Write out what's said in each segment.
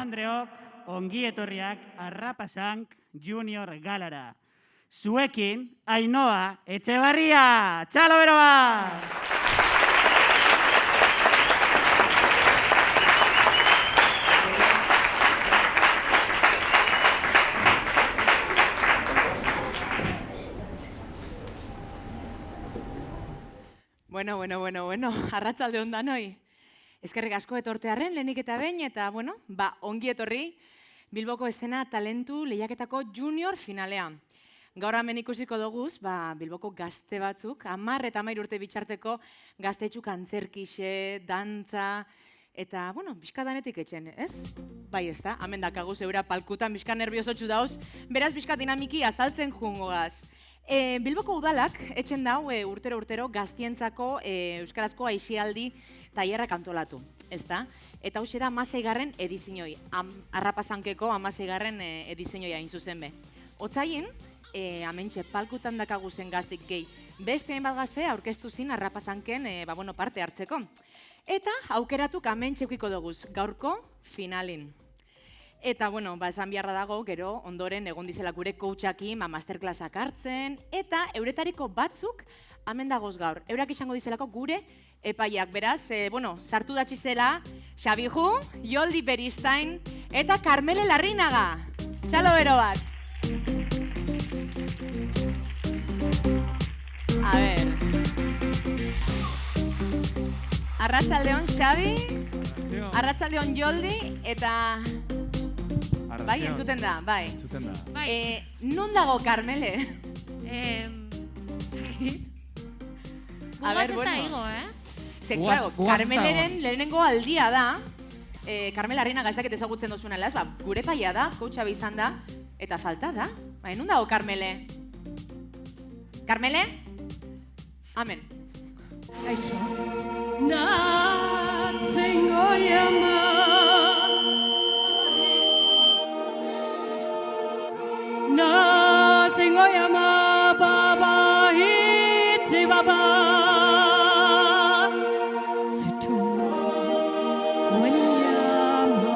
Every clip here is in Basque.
Jaun-Andreok, ongi etorriak Arrapasank Junior Galara. Zuekin, Ainhoa Etxebarria! Txalo bero bat! Bueno, arratzalde on danoi. Eskerrik asko etortearren, lehenik eta behin, eta, ongi etorri, Bilboko eszena talentu lehiaketako junior finalean. Gaur hemen ikusiko doguz, Bilboko gazte batzuk, 10 eta 13 urte bitxarteko gaztetxuk antzerkixe, dantza, eta, bizkadanetik etxen, ez? Bai ez da, hemen dakagu zeura palkutan, bizka nerviosotxu dauz, beraz bizka dinamiki azaltzen jungogaz. Bilboko udalak etxen dau urtero gaztientzako euskarazko aixialdi tailerrak antolatu, ezta? Eta hau da 16. edizioi, Arrapasankeko 16. edizioi hain zuzen be. Otzaien, hementxe palkutan dakagu zen gaztik gehi, beste hainbat gazte aurkeztu zin Arrapasanken parte hartzeko. Eta aukeratuk hementxekiko doguz, gaurko finalin. Eta, esan biharra dago, gero, ondoren egon dizela gure coachakin, masterclassak hartzen, eta euretariko batzuk hemen dagoz gaur. Eurak izango dizelako gure epaiak. Beraz, sartu datxizela, Xabiju, Joldi Beristain, eta Carmele Larrinaga. Txalo bero bat. A ber. Arratzaldeon, Xabi. Arratzaldeon, Joldi, eta... Bai, entzuten da, bai. Non dago, Carmele? Gugaz ez da higo, Ze, claro, Carmeleren lehenengo aldia da, Carmele Larrinaga ez dakit ezagutzen dozuna, gure paia da, coacha bizan da, eta falta da. Bai, non dago, Carmele? Carmele? Amen. Kaixo. Natzen goiama Natzen goiama baba hitzi baba Zitu Wenyama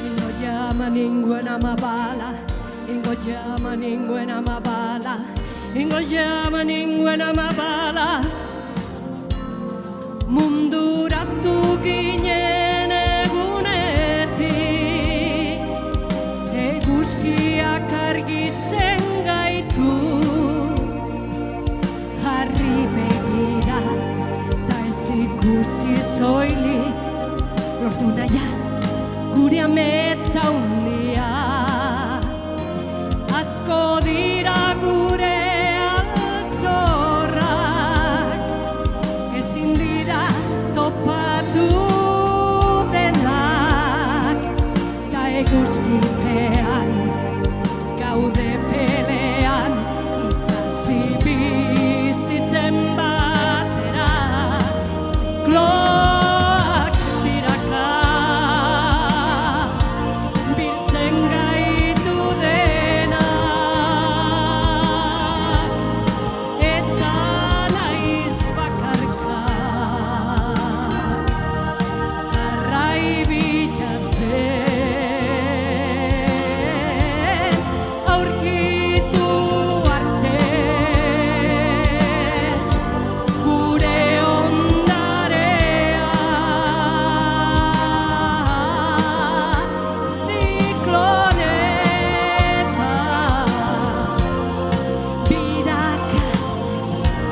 Ingo llama ninguna mabala Ingo llama ninguna mabala Ingo llama ninguna mabala Munduratu ginen egunetik Eguzkiak argitzen gaitu Jarri begira Ta ez ikusi zoilik Lortu nahian gure ametsa undia Asko dira gure altxorrak Ezin dira topatu denak Ta eguzkipean gaude pelean Ikasi bizitzen batera Zikloak tiraka Biltzen gaitu denak Eta naiz bakarka Arrai bilatzen Aurkitu arte Gure ondarea Zikloneta Biraka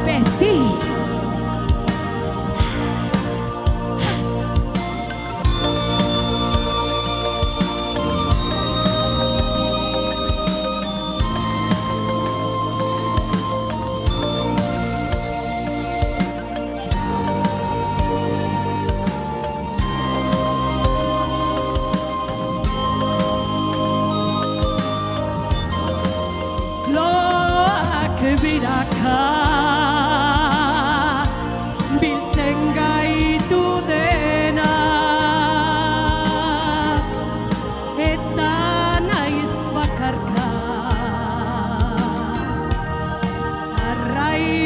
beti Zikloak biraka Biltzen gaitu denak Eta naiz bakarka Arrai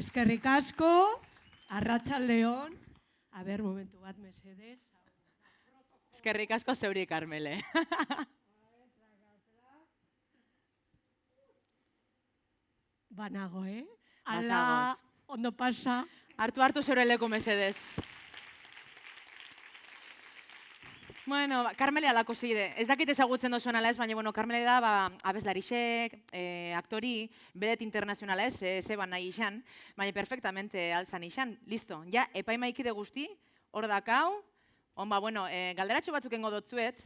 Eskerrik asko, arratsaldeon. A ber, momentu bat, mesedez. Eskerrik asko zeuri, Karmele. Banago, Bazagoz. ondo pasa. Hartu zeure leku mesedez. Bueno, Karmele alako zide. Ez dakit ezagutzen dozuen ala ez, baina, bueno, Karmele da, abeslarixek, aktori, bedet internazionala ez, zeban nahi izan, baina perfectamente alzan izan. Listo, ja, epaimaikide guzti, hor dakau, bueno, galderatxo batzuk engo dotzuet,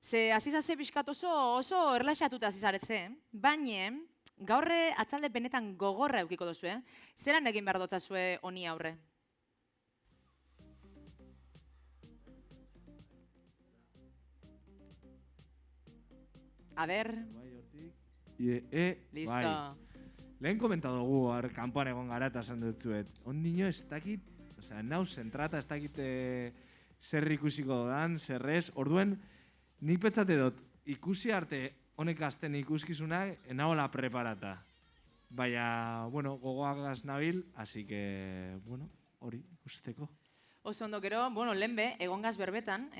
ze azizase pixkat oso erlaxatuta azizaretze, baina, gaurre atzalde benetan gogorra eukiko dozue, zelan egin behar dotzazue honi aurre? A ber, listo. Lehen komentadugu, kanpoan egon gara eta esan dutzuet. Ondino ez dakit, nau zentrata ez dakit zer ikusiko dodan, zerrez. Orduen, nik petzate dut, ikusi arte honek azten ikuskizunak, enagola preparata. Baina, bueno, gogoagaz nabil, así que, bueno, hori ikusteko. Oso ondo gero, lehenbe, egongaz berbetan,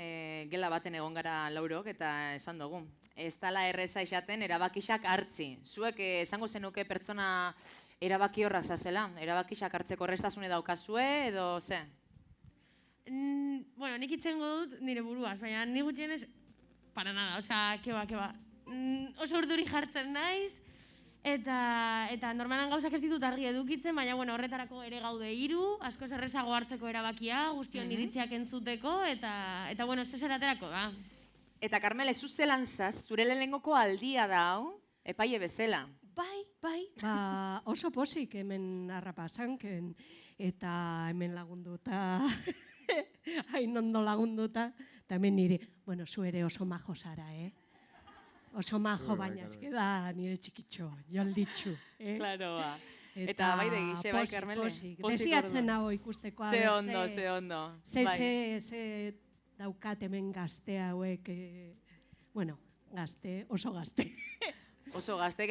gela baten egon gara laurok eta esan dugu. Ez tala erreza izaten erabakixak hartzi. Zuek esango zenuke pertsona erabaki horrak zazela? Erabakixak hartzeko erreztasune daukazue edo ze? Bueno, nik itzengo dut nire buruaz, baina ni gutxienez, para nada, osea, keba. Oso urduri jartzen naiz, eta normalan gauzak ez ditut argi edukitzen, baina bueno, horretarako ere gaude 3, askoz errezago hartzeko erabakia, guztion iritziak entzuteko, eta bueno, zeser aterako da. Eta Karmele, zu zelan zaz, zure lehenengoko aldia da, epaile bezala. Bai, oso posik hemen harrapazanken, eta hemen lagunduta, hain ondo lagunduta, eta hemen nire, bueno, zu ere oso majo zara, Oso majo, baina eske da nire txikitxo, jolditxu. Claro, ba. Eta bai degixe, bai, Karmele? Posik. Desiatzen nago ikusteko. Ze ondo. Ze daukat hemen gazte hauek, bueno, oso gazte. Oso gazte,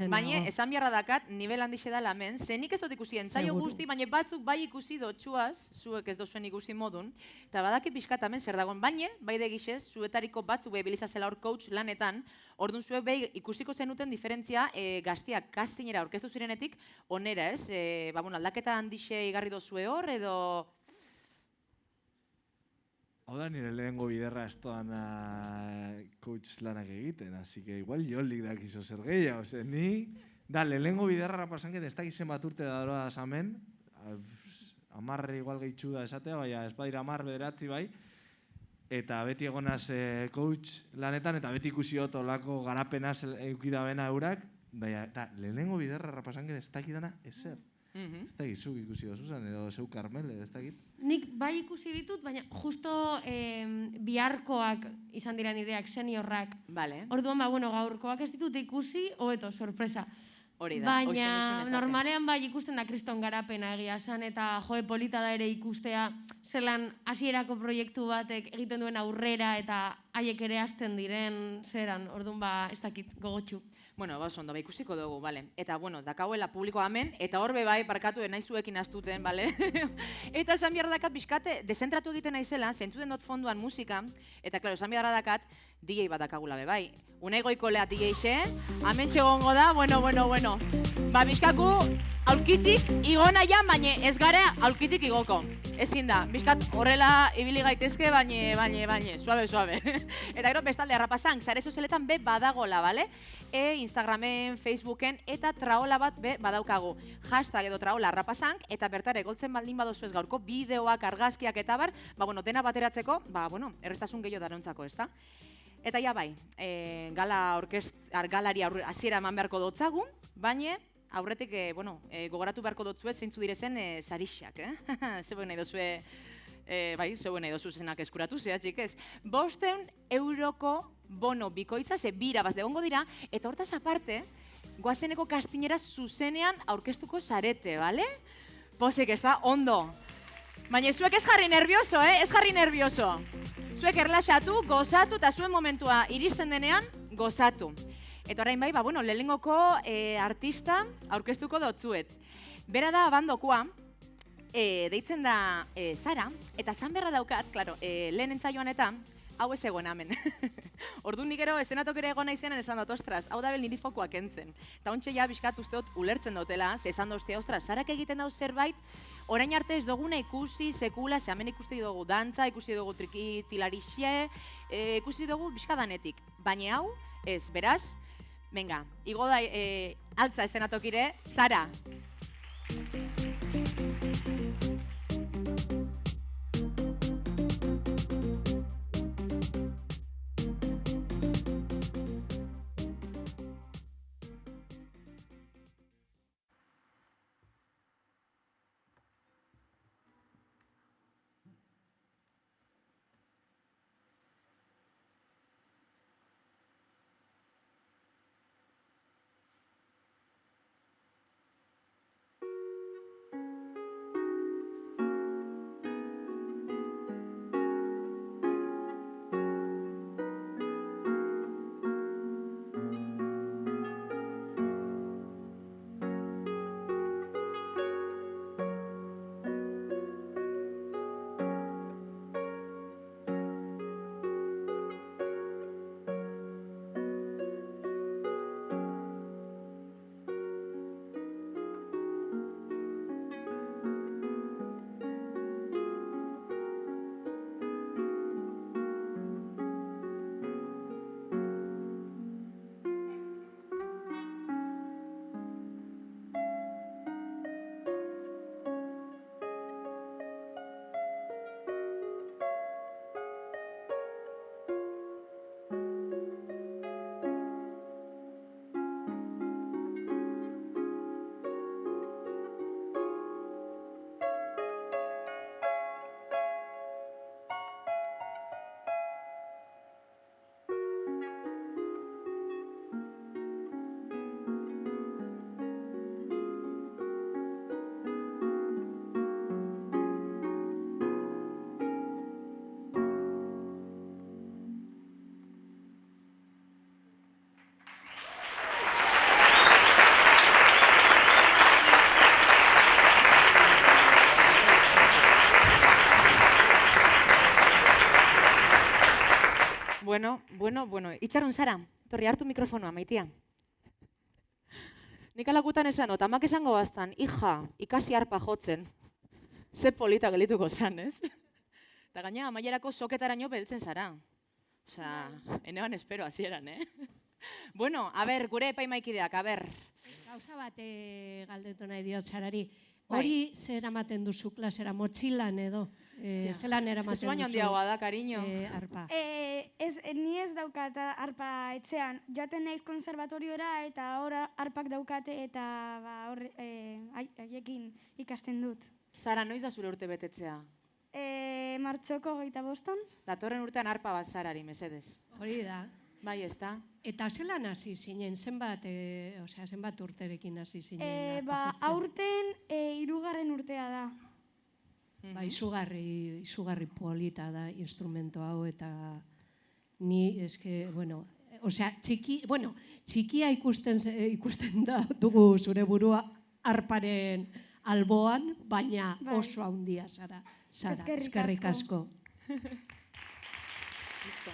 baina esan biharra dakat, nivel handixe da lamen, ze nik ez dut ikusi entzaio guzti, baina batzuk bai ikusi dotxuaz, zuek ez dozuen ikusi modun, eta badaki pixkat hemen zer dagoen, baina, bai degixez, zuetariko batzuk behi bilizazela hor coach lanetan, orduan zuek behi ikusiko zenuten diferentzia gaztiak kastinera orkestu zirenetik, onera ez, aldaketa handixe igarri dozue hor, edo... Hau da nire lehengo biderra ez doan coach lanak egiten, así que igual joldik dakizo zer gehiago. Ni, lehengo biderra pasanken ez dakizen bat urte da dora azamen, 10 igual gehitxu da esatea, baina ez badira 10 bederatzi bai, eta beti egonaz coach lanetan, eta beti ikusi dut olako garapenaz eukidabena eurak, baina lehengo biderra pasanken ez dakidana ezer. Ez dakit, zuk ikusi dozuzan, edo zeu Karmele, ez dakit? Nik bai ikusi ditut, baina justo biharkoak izan dira nireak, seniorrak. Orduan, gaurkoak ez ditut ikusi, hobeto, sorpresa. Hori da, baina normalean bai ikusten da kriston garapena egia esan, eta polita da ere ikustea zelan hasierako proiektu batek egiten duen aurrera eta haiek ere hasten diren zeran, orduan ez dakit gogotxu. Bueno, ondo, ikusiko dugu, bale. Eta, dakauela publikoa hemen, eta horbe bai, parkatu naizuekin astuten, bale? Eta esan behar dakat bizkate, dezentratu egiten naizela, zentzuden dut fonduan musika, eta, klaro, esan behar dakat, DJ bat dakagula be bai. Unai Goikolea DJ-xe, hemen txegongo da, bueno. Bizkaku, aulkitik igona ja, baina ez gara aulkitik igoko. Ezin da, bizkat horrela ibili gaitezke, baina, suabe. Eta gero bestalde harrapazan, zare sozialetan be badagola, bale? Instagramen, Facebooken, eta traola bat be badaukagu. Hashtag edo traola harrapazank, eta bertare goltzen baldin badozu ez gaurko, bideoak, argazkiak eta bar, dena bateratzeko, errestasun gehiago darontzako, ez da? Eta ja bai, galari hasiera eman beharko dotzagu, baina aurretik, gogoratu beharko dotzuet zeintzu direzen sarixak, Zeuen nahi dozue, zeuen nahi dozu zenak eskuratu, zea txikez. 500 euroko bono bikoitza, ze bira bazde gongo dira, eta hortaz aparte, goazeneko kastinera zuzenean aurkeztuko zarete, bale? Posik, ez da, ondo. Baina zuek ez jarri nervioso, ez jarri nervioso. Zuek erlaxatu, gozatu, eta zuen momentua iristen denean, gozatu. Eta orain bai, lehenengoko artista aurkeztuko dotzuet. Bera da bandokoa, deitzen da Sara, eta esan beharra daukat, klaro, lehen entzaioan eta hau ez egon hemen. Orduan nik gero estenatokera egon naizenan esan dut, ostras, hau da bel niri fokoak entzen. Eta ontsa ja bizkat uste dut ulertzen dutela, ze esan doztia, ostras, Sarak egiten dau zerbait, orain arte ez duguna ikusi, sekula, ze hemen ikusi dugu dantza, ikusi dugu trikitilarixie, ikusi dugu bizkadanetik. Baina hau, ez, beraz, venga, igo da altza estenatokire, Sara. Bueno, itxaron Sara, torri hartu mikrofonoa, maitia. Nik alakutan esan, amak esango baztan, hija, ikasi arpa jotzen. Ze polita gelituko zan, ez? Eta gaina, amaierako soketaraino beltzen zara. Osea, eneban espero hasieran, Bueno, a ber, gure epaimaikideak, a ber. Gauza bat galdetu nahi diot Sarari. Hori zer eramaten duzu klasera, motxilan edo? Zelan eramaten duzu? Baino handiagoa da, cariño. Arpa. Ni ez daukat arpa etxean. Joaten naiz konservatoriora eta hor arpak daukate eta haiekin ikasten dut. Sara, noiz da zure urte betetzea? Martxoko 25. Datorren urtean arpa bat Sarari, mesedez. Hori da. Bai, ez da? Eta zelan hasi zinen, zenbat urterekin hasi zinen? Aurten 3. urtea da. Ba, izugarri polita da instrumento hau eta ni eske, txikia ikusten da dugu zure burua arparen alboan, baina oso handia Sara. Eskerrik asko. Listo.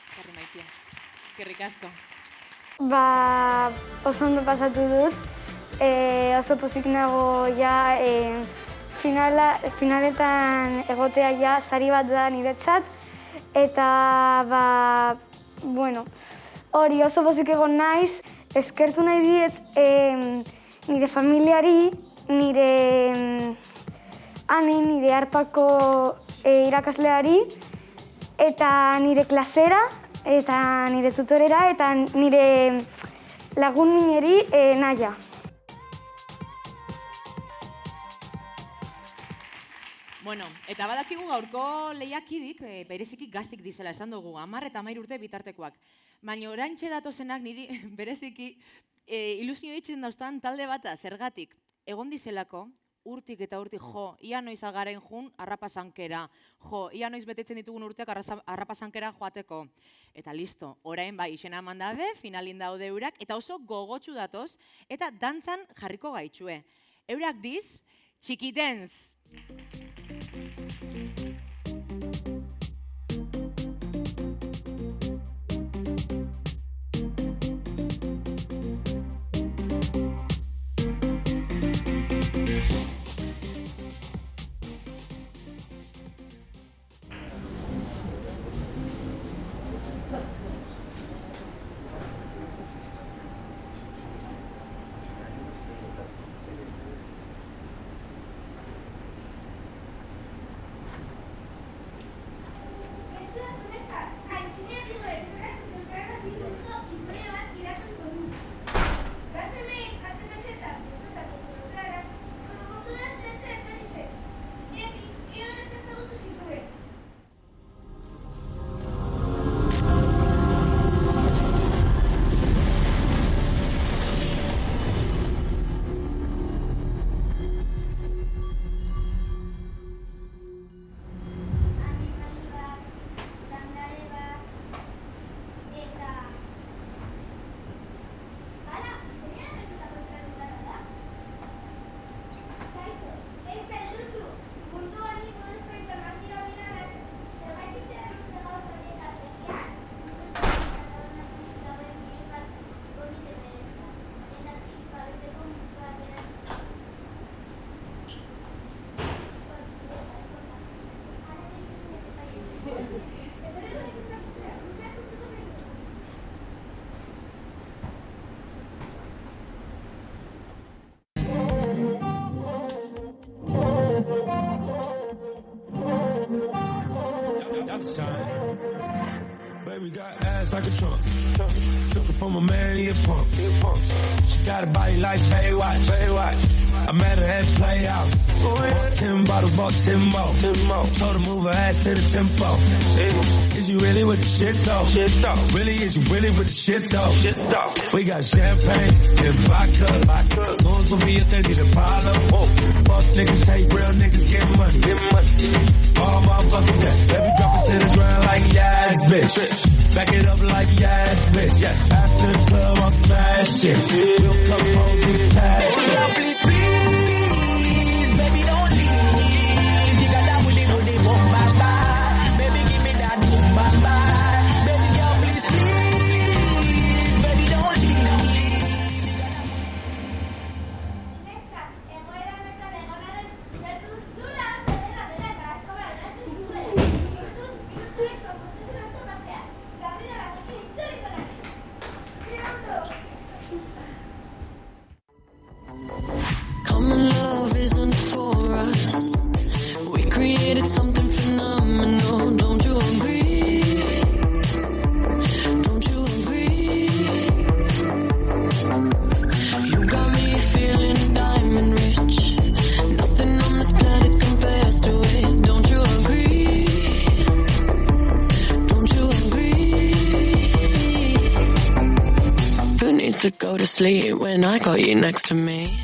Eskerrik maitia. Eskerrik asko. Oso ondo pasatu dut. Oso pozik nago ja finaletan egotea ja sari bat da niretzat. Eta, hori oso pozik egon naiz. Eskertu nahi diet nire familiari, nire ani, nire arpako irakasleari, eta nire klasera, eta nire tutorera, eta nire lagun mineri Naia. Bueno, eta badakigu gaurko lehiakidik, bereziki gaztik dizela esan dugu, 10 eta 13 urte bitartekoak. Baina oraintxe datozenak niri bereziki ilusio ditzen dauztan talde bata zergatik. Egon dizelako, urtik eta urtik, ia noiz agaren jun arrapasankera, ia noiz betetzen ditugun urteak arrapasankera joateko. Eta listo, orain bai, izena eman dabe, finalin daude urak, eta oso gogotsu datoz, eta dantzan jarriko gaitxue. Eurak diz, Txikidens. Baby got ass like a trunk. Took it from a man, he a punk. She got a body like Baywatch. I met her at Playhouse. Bought 10 bottles, bought 10 more. Told her move her ass to the tempo. Is you really with the shit though? Really, is you really with the shit though? We got champagne and vodka. Goons with me if they need a problem. Fuck niggas, hate real niggas, get money. All motherfuckers dead. Let me drop it to the ground like yes, bitch. Back it up like yes, bitch. After the club, I'm smashing. We'll come home to cash. Please, baby, don't leave. You got that with it, they won't bye. Baby, give me that boom, bye. Baby girl, please, baby, don't leave. Common love isn't for us. We created something phenomenal. Don't you agree? Don't you agree? You got me feeling diamond rich. Nothing on this planet compares to it. Don't you agree? Don't you agree? Who needs to go to sleep when I got you next to me?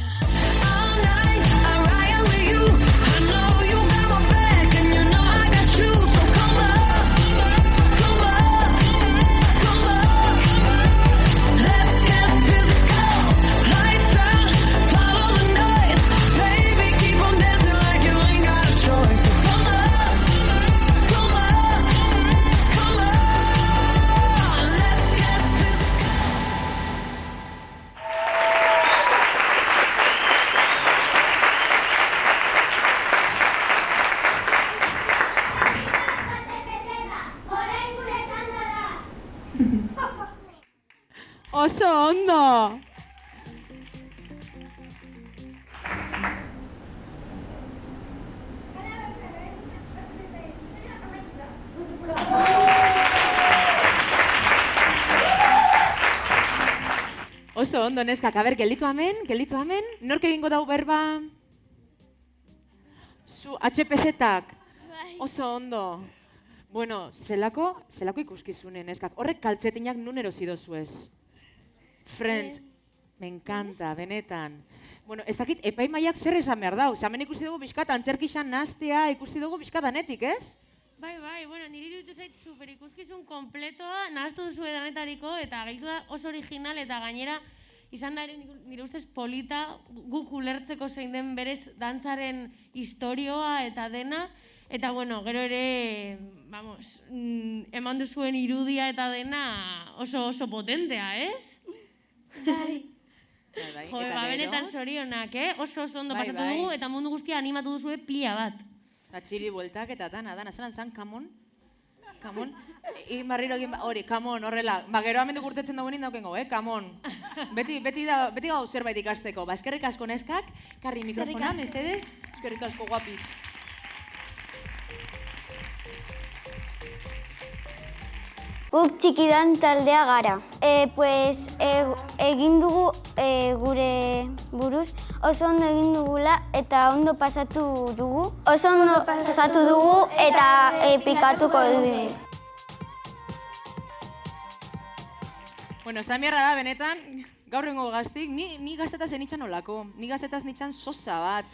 Oso ondo! Oso ondo, neskak. Aber, gelditu hemen. Nork egingo dau berba? Zu HPZ-ak. Oso ondo. Bueno, zelako ikuskizunen, neskak. Horrek kaltzetinak nun erosi dozu ez? Friends, me encanta, benetan. Bueno, ez dakit, epaimaiak zer esan behar dau. Hemen ikusi dugu bizkat antzerkixan nastea, ikusi dugu bizkat danetik, ez? Bai, bueno, niri iruditu zait super ikuskizun kompletoa, nahaztu duzu edanetariko, eta gaitu da oso original, eta gainera izan da ere nire ustez polita guk ulertzeko zein den berez dantzaren historioa eta dena, eta bueno, gero ere, vamos, eman duzuen irudia eta dena oso potentea, ez? Bai. Bai, Jo, eta benetan gero, zorionak, oso ondo Bai, pasatu bai. dugu, eta mundu guztia animatu duzue pila bat. eta txili bueltak eta dana, zelan zan, kamon? Kamon? Egin barriro egin, hori, kamon, horrela. Ba, gero amendu urtetzen dauenin daukengo, kamon. Beti gau zerbait ikasteko. Ba, eskerrik asko neskak, karri mikrofona, mesedez. Eskerrik asko guapiz. Guk txikidan taldea gara. Egin dugu gure buruz oso ondo egin dugula eta ondo pasatu dugu. Oso ondo pasatu dugu eta pikatuko dugu. Bueno, esan beharra da, benetan, gaur rengo gaztik, ni gaztetaz enitxan olako, ni gaztetaz nitxan sosa bat.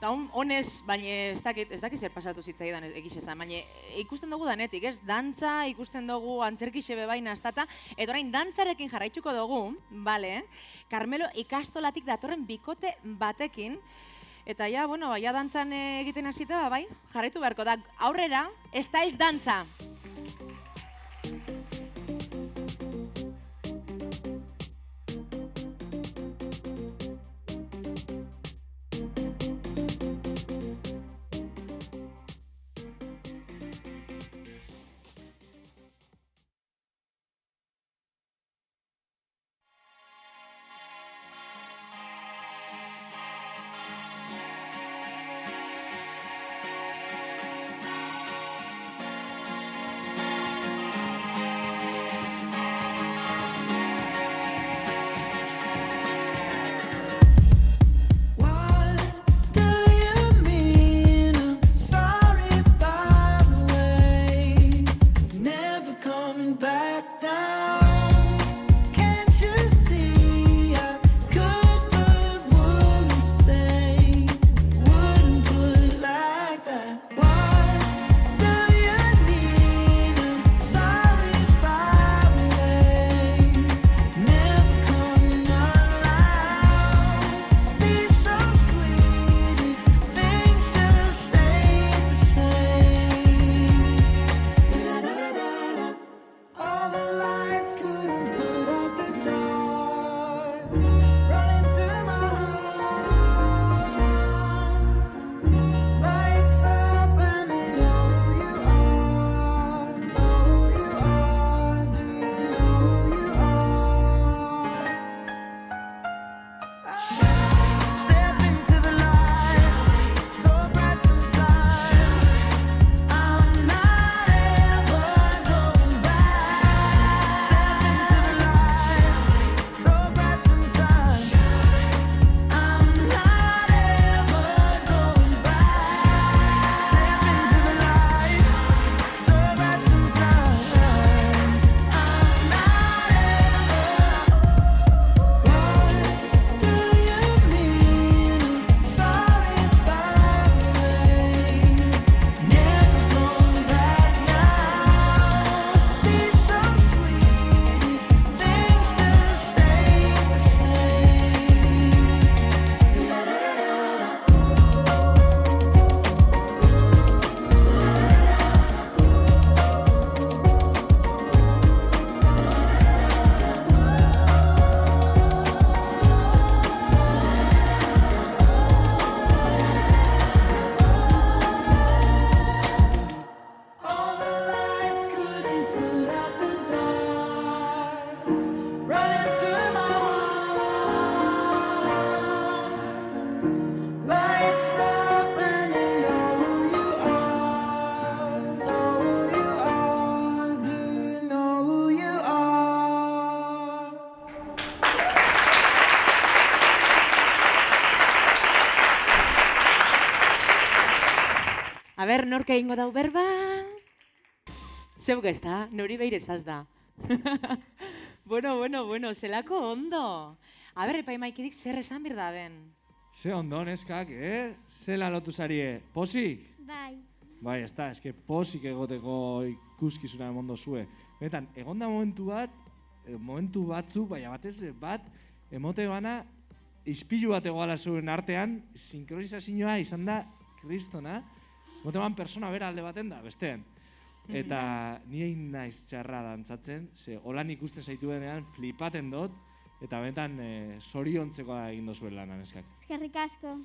Eta honez, baina ez dakit zer pasatu zitzaidan egiz esan, baina ikusten dugu danetik, ez? Dantza, ikusten dugu antzerkixe bebaina estata, eta orain dantzarekin jarraituko dugu, bale, Carmelo ikastolatik datorren bikote batekin, eta ja, bueno, ja dantzan egiten hasita, bai, jarraitu beharko da, aurrera, Styles dantza. A ber, nork egingo dau berba? Zeuk ez da, nori beirezaz da. Bueno, zelako ondo. A ber, epaimaikidik zer esan bir da ben? Ze ondo, neskak, Zela lotu zarie, posik? Bai. Bai, ez da, eske posik egoteko ikuskizuna emondo zue. Benetan, egon da momentu batzu, baina batez bat, emote bana, ispilu bat egoala zuen artean, sinkronizazioa izan da kristona, emote ban persona bera alde baten da, bestean. Eta ni egin naiz txarra dantzatzen, holan ikusten zaituenean flipaten dut, eta benetan zoriontzekoa egin dozuen lan, neskak. Eskerrik asko.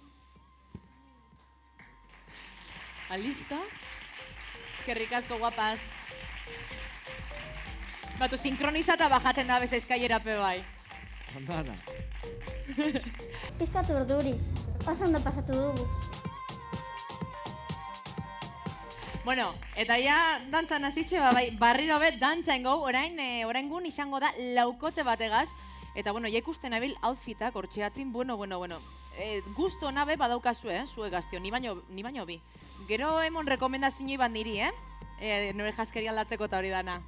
Listo? Eskerrik asko, guapas. Batu, sinkronizata bajaten da beza eskailerape bai. Ondana. Pizkatu urduri, oso ondo pasatu dugu. Bueno, eta ja dantzan hasitxe, bai, barriro bet dantzan gau, oraingun izango da laukote bategaz, eta bueno, ja ikusten abil outfitak hortxeatzin, bueno. Gusto nabe badaukazu, zuek gaztio, ni baino bi. Gero emon rekomendazioi bat niri, nire jaskeri aldatzeko eta hori dana.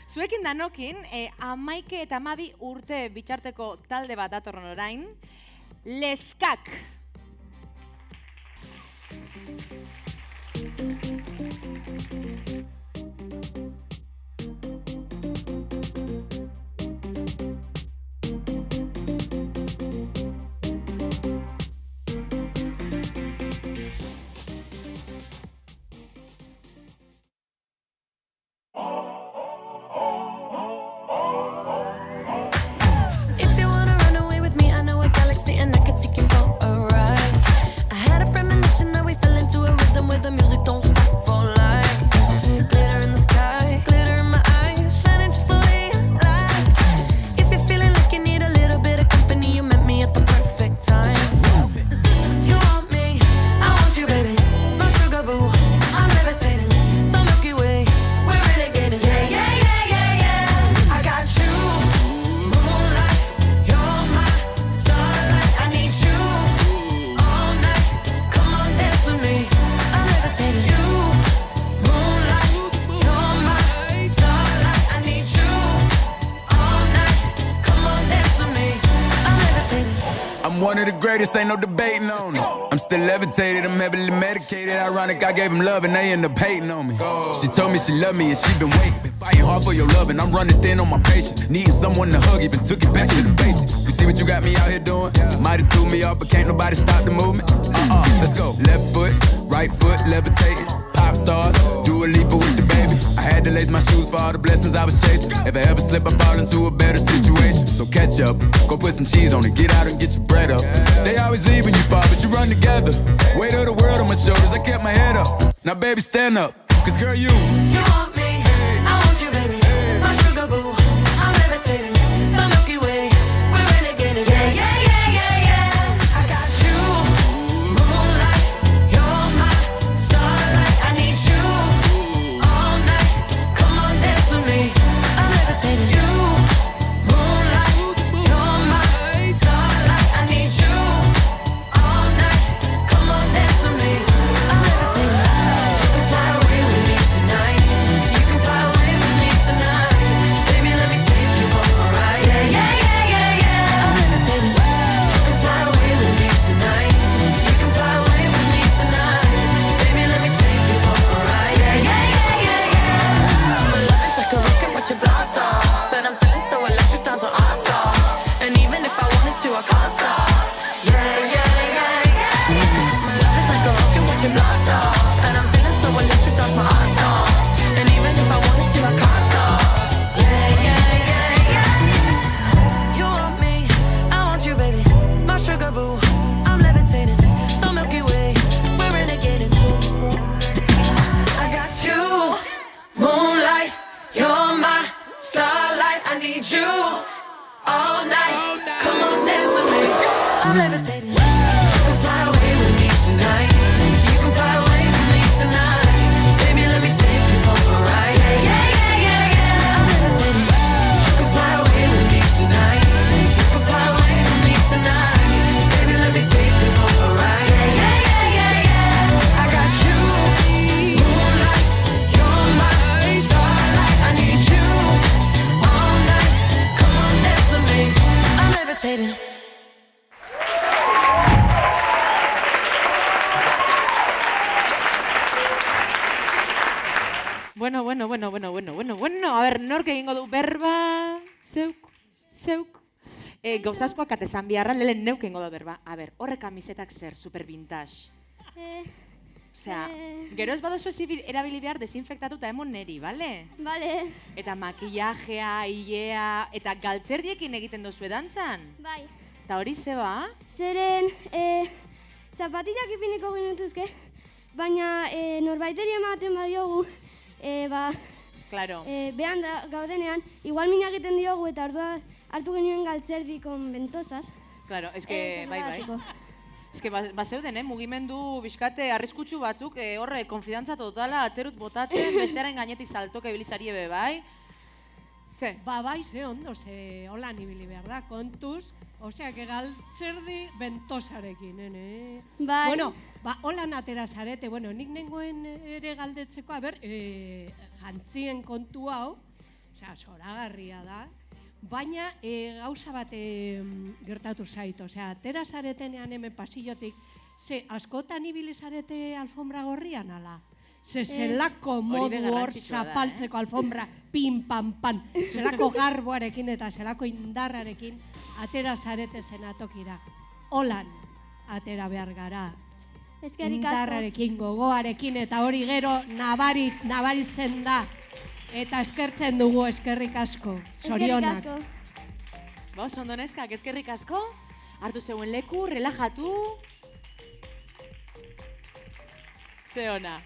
Zuekin danokin, 11 eta 12 urte bitxarteko talde bat datorren orain, Leskak. If you wanna run away with me, I know a galaxy and I can take you for a ride. I had a premonition that we fell into a rhythm where the music don't stop for life. Glitter in the sky, glitter in my eyes, shining just the way I like. If you're feeling like you need a little bit of company, you met me at the perfect time. You want me, I want you, baby. My sugar boo, I'm levitating. The Milky Way, we're renegading. Yeah. I got you. Moonlight, you're my starlight. I need you all night. Come on, dance with me. I'm levitating. You, moonlight, you're my starlight. I need you all night. Come on, dance with me. I'm levitating. I'm one of the greatest, ain't no debating on it. I'm still levitated, I'm heavily medicated. Ironic, I gave him love and they end up hating on me. She told me she loved me and she been waiting. Been fighting hard for your love and I'm running thin on my patience. Needing someone to hug, even took it back to the basics. You see what you got me out here doing? Might have threw me off, but can't nobody stop the movement. Let's go. Left foot, right foot, levitating. Pop stars, do a leap with the baby. I had to lace my shoes for all the blessings I was chasing. If I ever slip, I fall into a better situation. So catch up, go put some cheese on it, get out and get your bread up. They always leaving you far, but you run together. Weight of the world on my shoulders, I kept my head up. Now baby, stand up, cause girl, you want me, I want you, baby. My sugar boo, I'm levitating. The Milky Way, we're renegading. Yeah. I got you, moonlight, you're my starlight. I need you all night. Come on, dance with me. I'm levitating. You, moonlight, you're my starlight. I need you all night. Come on, dance with me. I'm levitating. You can fly away with me tonight. You can fly away with me tonight. Baby, let me take you for a ride. Yeah. I'm levitating. You can fly away with me tonight. You can fly away with me tonight. Baby, let me take you for a ride. My love is like a rocket, watch it blast off. And I'm feeling so electric, down so awesome. And even if I wanted to, I can't stop. Yeah. My love is like a rocket, watch it blast off. And I'm feeling so electric, dance my ass off. And even if I wanted to, I can't stop. Yeah. You want me, I want you, baby. My sugar boo, I'm levitating. The Milky Way, we're renegading. I got you, moonlight, you're my starlight. I need you all night. Come on, dance with me. I'm levitating. You can fly away with me tonight. You can fly away with me tonight. Baby, let me take you for a ride. Yeah. I'm levitating. You can fly away with me tonight. You can fly away with me tonight. Baby, let me take you for a ride. Yeah. I got you, moonlight, you're my starlight. I need you all night. Come on, dance with me. I'm levitating. Bueno. A ber, nork egingo du berba? Zeuk. Gauzazkoak atezan biharra, lehen neukengo da berba. A ber, horre kamisetak zer, super vintage. Osea, gero ez badozu erabili behar desinfektatu eta emon neri, bale? Bale. Eta makillajea, hilea, eta galtzerdiekin egiten dozu edantzan? Bai. Eta hori zeba? Zeren, zapatillak ipiniko ginetuzke, baina norbaiteri ematen badiogu, Claro. behan gaudenean, igual mina egiten diogu eta ordua hartu genuen galtzerdikon bentosaz. Claro, eske, bai. Eske, bazeuden, mugimendu bizkate arriskutsu batzuk, horre, konfidantza totala, atzeruz botatzen, bestearen gainetik saltoka ibilizarie be, bai? Ze? Bai, ze ondo, ze holan ibili behar da, kontuz, osea, galtzerdi bentosarekin, nene? Bai. Bueno, holan atera zarete, bueno, nik nengoen ere galdetzeko, jantzien kontu hau, osea, zoragarria da, baina gauza bat gertatu zait, osea, atera zaretenean hemen pasillotik, ze askotan ibili zarete alfombra gorrian, ala? Ze zelako modu hor zapaltzeko alfombra, pin, pan, pan, zelako garboarekin eta zelako indarrarekin atera zarete zenatokira. Holan atera behar gara. Indarrarekin, gogoarekin eta hori gero nabaritzen da. Eta eskertzen dugu, eskerrik asko, zorionak. Ba, oso ondo neskak, eskerrik asko. Hartu zeuen leku, relajatu. Ze ona.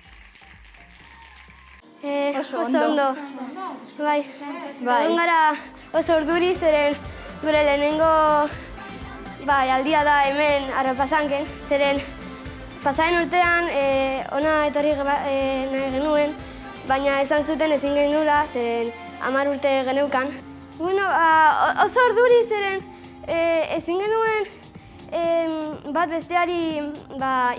Oso ondo. Bai. Egon gara oso urduri, zeren gure lehenengo aldia da hemen Harrapazanken, zeren pasaren urtean ona etorri nahi genuen, baina esan zuten ezin genuela, zeren 10 urte geneukan. Bueno, oso urduri, zeren ezin genuen bat besteari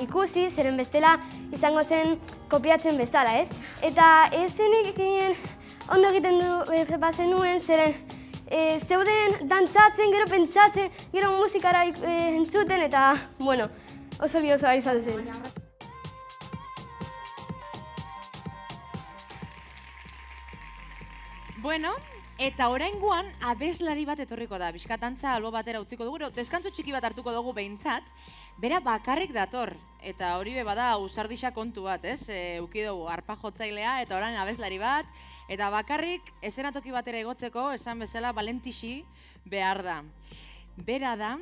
ikusi, zeren bestela izango zen kopiatzen bezala, ez? Eta ez zenik ondo egiten bazen nuen, zeren zeuden dantzatzen, gero pentsatzen, gero musikara entzuten, eta, bueno, oso biozoa izan zen. Bueno, eta oraingoan abeslari bat etorriko da, bizkatantza albo batera utziko dugu, deskantzu txiki bat hartuko dugu behintzat, bera bakarrik dator, eta hori bada usardisa kontu bat, ez? Uki dugu arpa jotzailea eta orain abeslari bat, eta bakarrik ezenatoki batera egotzeko, esan bezala Valentixi behar da. Bera da,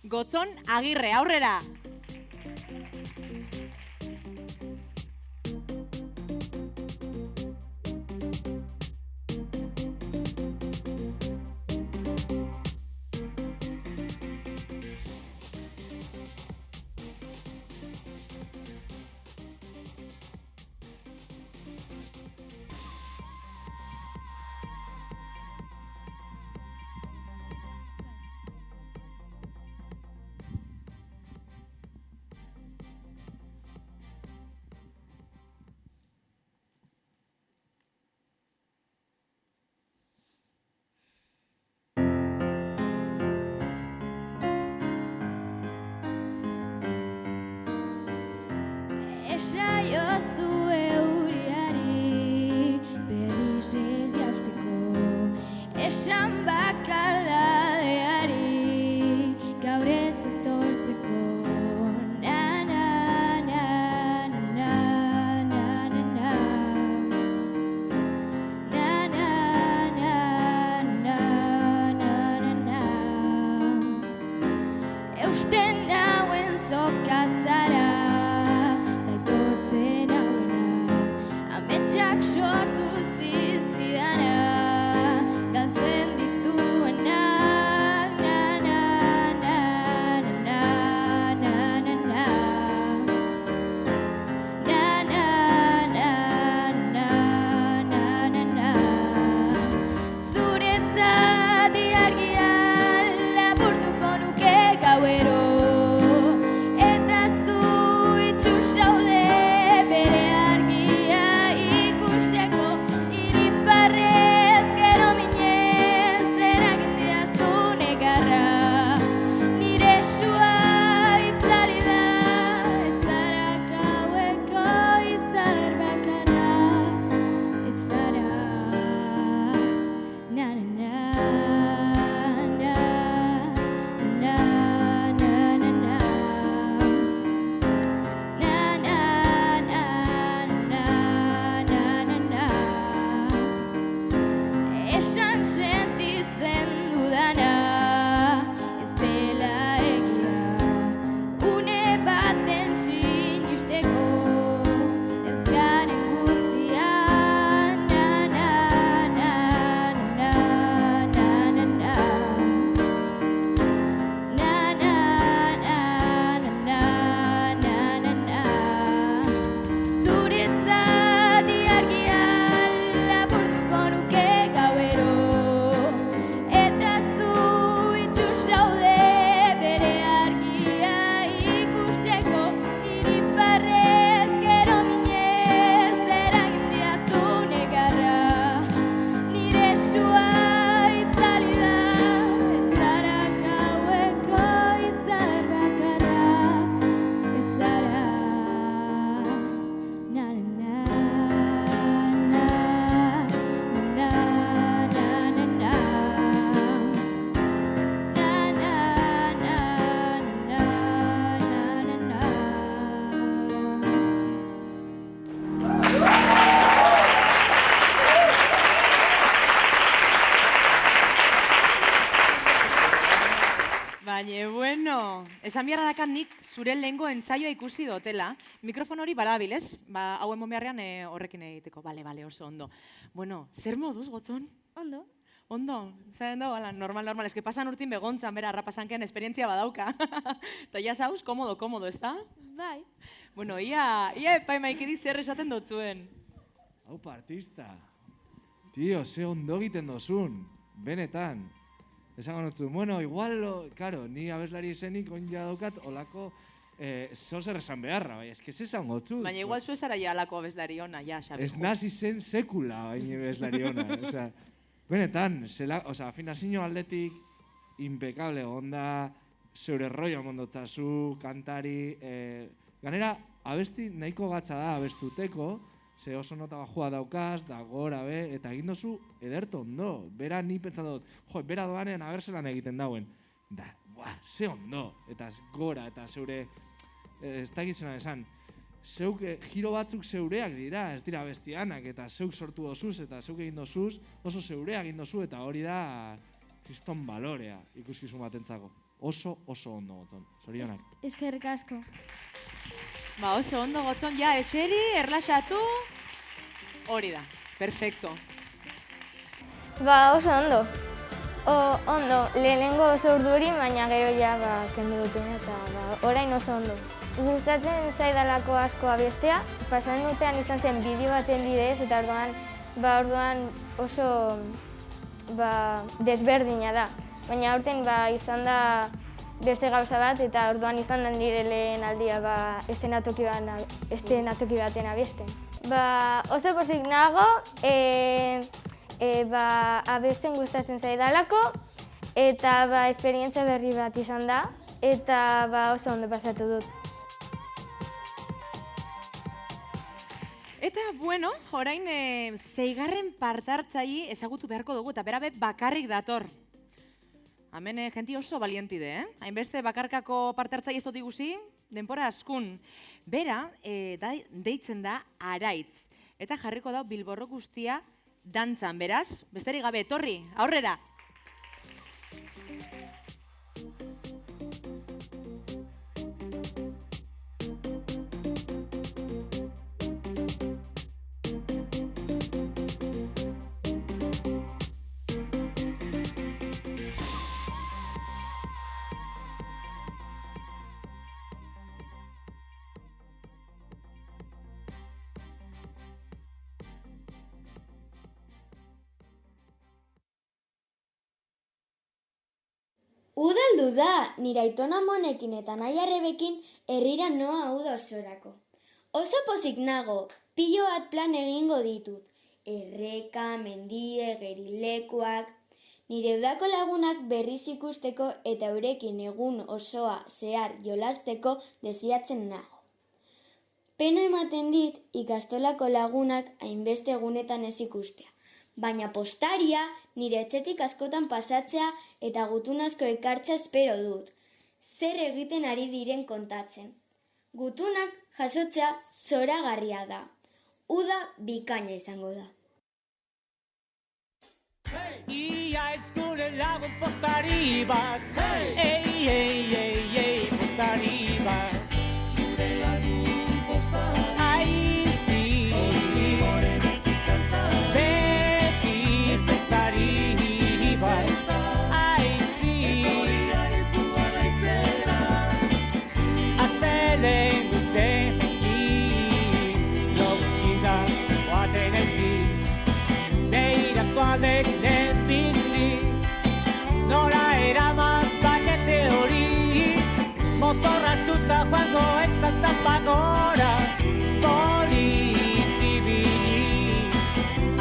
Gotzon Agirre, aurrera! Esaiozu euriari berriz ez jausteko, esan bakardadeari gaur ez etortzeko. Na na na na na na na na na na na na na na na eusten nauen zokazara Ametxak sortu zizkidana, galtzen dituenak, na na na na na na na na na na na na na na na Zuretzat argia lapurtuko nuke gauero eta zu itxus zaude bere argia ikusteko Esan biharra dakat nik zure lehengo entzaioa ikusi dotela. Mikrofon hori badabil, ez? Hau emon beharrean horrekin egiteko. Bale, oso ondo. Bueno, zer moduz, Gotzon? Ondo. Ondo, zaren da, normal. Ez que pasan urtin begontzan, bera, arrapasankean esperientzia badauka. Eta ja zauz, komodo, ez da? Bai. Bueno, ia epaimaikirik zer esaten dotzuen. Hau artista. Tio, ze ondo egiten dozun. Benetan. Esango notzun, bueno, igual, claro, ni abeslari izenik onja daukat olako zozer esan beharra, bai, eske esan gotzut. Baina igual zu ezara ja alako abeslari ona, ja, Xabi. Ez nazi zen sekula, baina abeslari ona. Osea, benetan, afinazio aldetik impecable onda, zeure rollo mondotzazu, kantari, ganera, abesti nahiko gatza da abestuteko, ze oso nota bajua daukaz, da gora be, eta egin dozu ederto ondo. Bera ni pentsan dut, bera doanean abertzelan egiten dauen. Da, ze ondo, eta gora, eta zeure, ez da egitzena esan, zeuk giro batzuk zeureak dira, ez dira bestianak, eta zeuk sortu dozuz, eta zeuk egin dozuz, oso zeureak egin dozu, eta hori da kriston balorea ikuskizun batentzako. Oso ondo, Gotzon. Zorionak. Eskerrik asko. Oso ondo, Gotzon, ja, eseri, erlaxatu. Hori da, perfecto. Oso ondo. Ondo, lehenengo oso urduri, baina gero ja kendu duten eta orain oso ondo. Gustatzen zaidalako asko abestea, pasan urtean izan zen bideo baten bidez, eta orduan oso desberdina da. Baina aurten izan da beste gauza bat, eta orduan izan da nire lehen aldia estenatoki baten abesten. Oso pozik nago, abesten gustatzen zaidalako, eta esperientzia berri bat izan da, eta oso ondo pasatu dut. Eta, bueno, orain 6. partartzaile ezagutu beharko dugu, eta bera bakarrik dator. Hemen jenti oso balientide, hainbeste bakarkako partartzaile ez dut ikusi, denbora askun. Bera, deitzen da Araitz, eta jarriko da Bilborro guztia dantzan, beraz, besterik gabe, etorri, aurrera! Udaldu da, nire aitona monekin eta nahi arrebekin herrira noa uda osorako. Oso pozik nago, pilo bat plan egingo ditut. Erreka, mendie, gerilekuak. Nire udako lagunak berriz ikusteko eta eurekin egun osoa zehar jolasteko desiatzen nago. Pena ematen dit ikastolako lagunak hainbeste egunetan ez ikustea. Baina postaria nire etxetik askotan pasatzea eta gutun asko ekartzea espero dut. Zer egiten ari diren kontatzen. Gutunak jasotzea zoragarria da. Uda bikaina izango da. Ia ez gure lagun postari bat. Ei, postari bat. Gure lagun postari. Nora eraman bakete hori, motorratuta joango ez zantan bagora, politibili.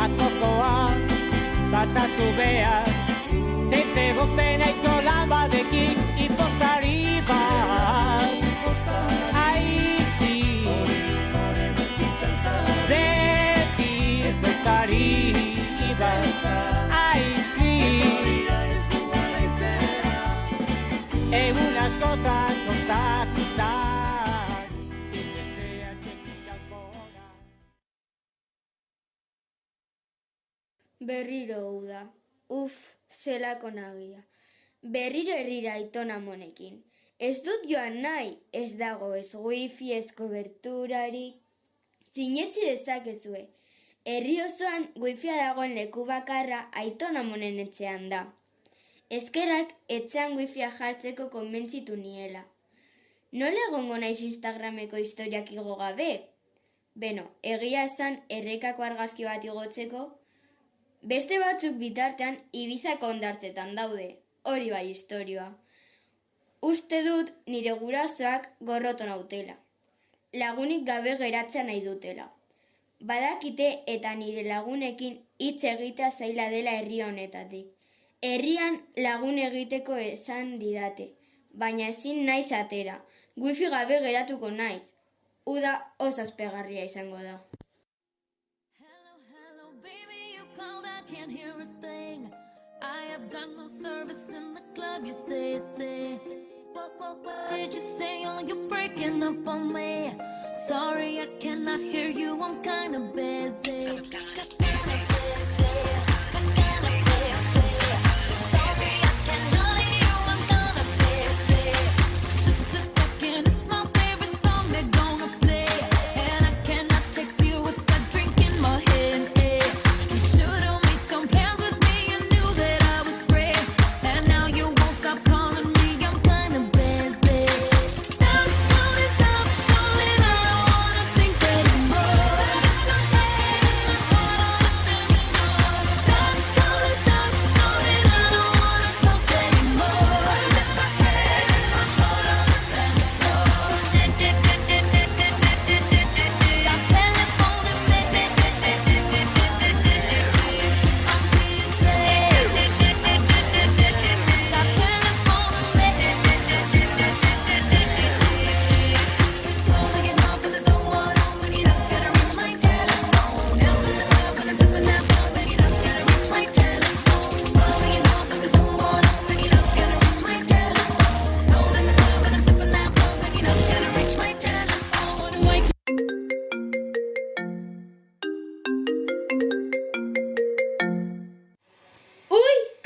Atzokoa pasatu behar, tete goten aiko lan badekin, impostari bat. Aizi, beti ez bestari bat. Egun askotan kostatzen zan, inbetzean txekitan boga. Berriro uda, zelako nagia. Berriro herrira aitona monekin. Ez dut joan nahi, ez dago ez wifi, ez koberturarik. Sinetsi dezakezue. Herri osoan wifia dagoen leku bakarra Aiton Amonen etxean da. Eskerrak etxean wifia jartzeko konbentzitu niela. Nola egongo naiz Instagrameko historiak igo gabe? Beno, egia esan errekako argazki bat igotzeko, beste batzuk bitartean Ibizako hondartzetan daude, hori bai istorioa. Uste dut nire gurasoak gorroto nautela. Lagunik gabe geratzea nahi dutela. Badakite eta nire lagunekin hitz egitea zaila dela herri honetatik. Herrian lagun egiteko esan didate, baina ezin naiz atera. Wifi gabe geratuko naiz. Uda oso aspergarria izango da. Can't hear a thing. I have got no service in the club. You say. What did you say? Oh, you're breaking up on me. Sorry, I cannot hear you. I'm kinda busy.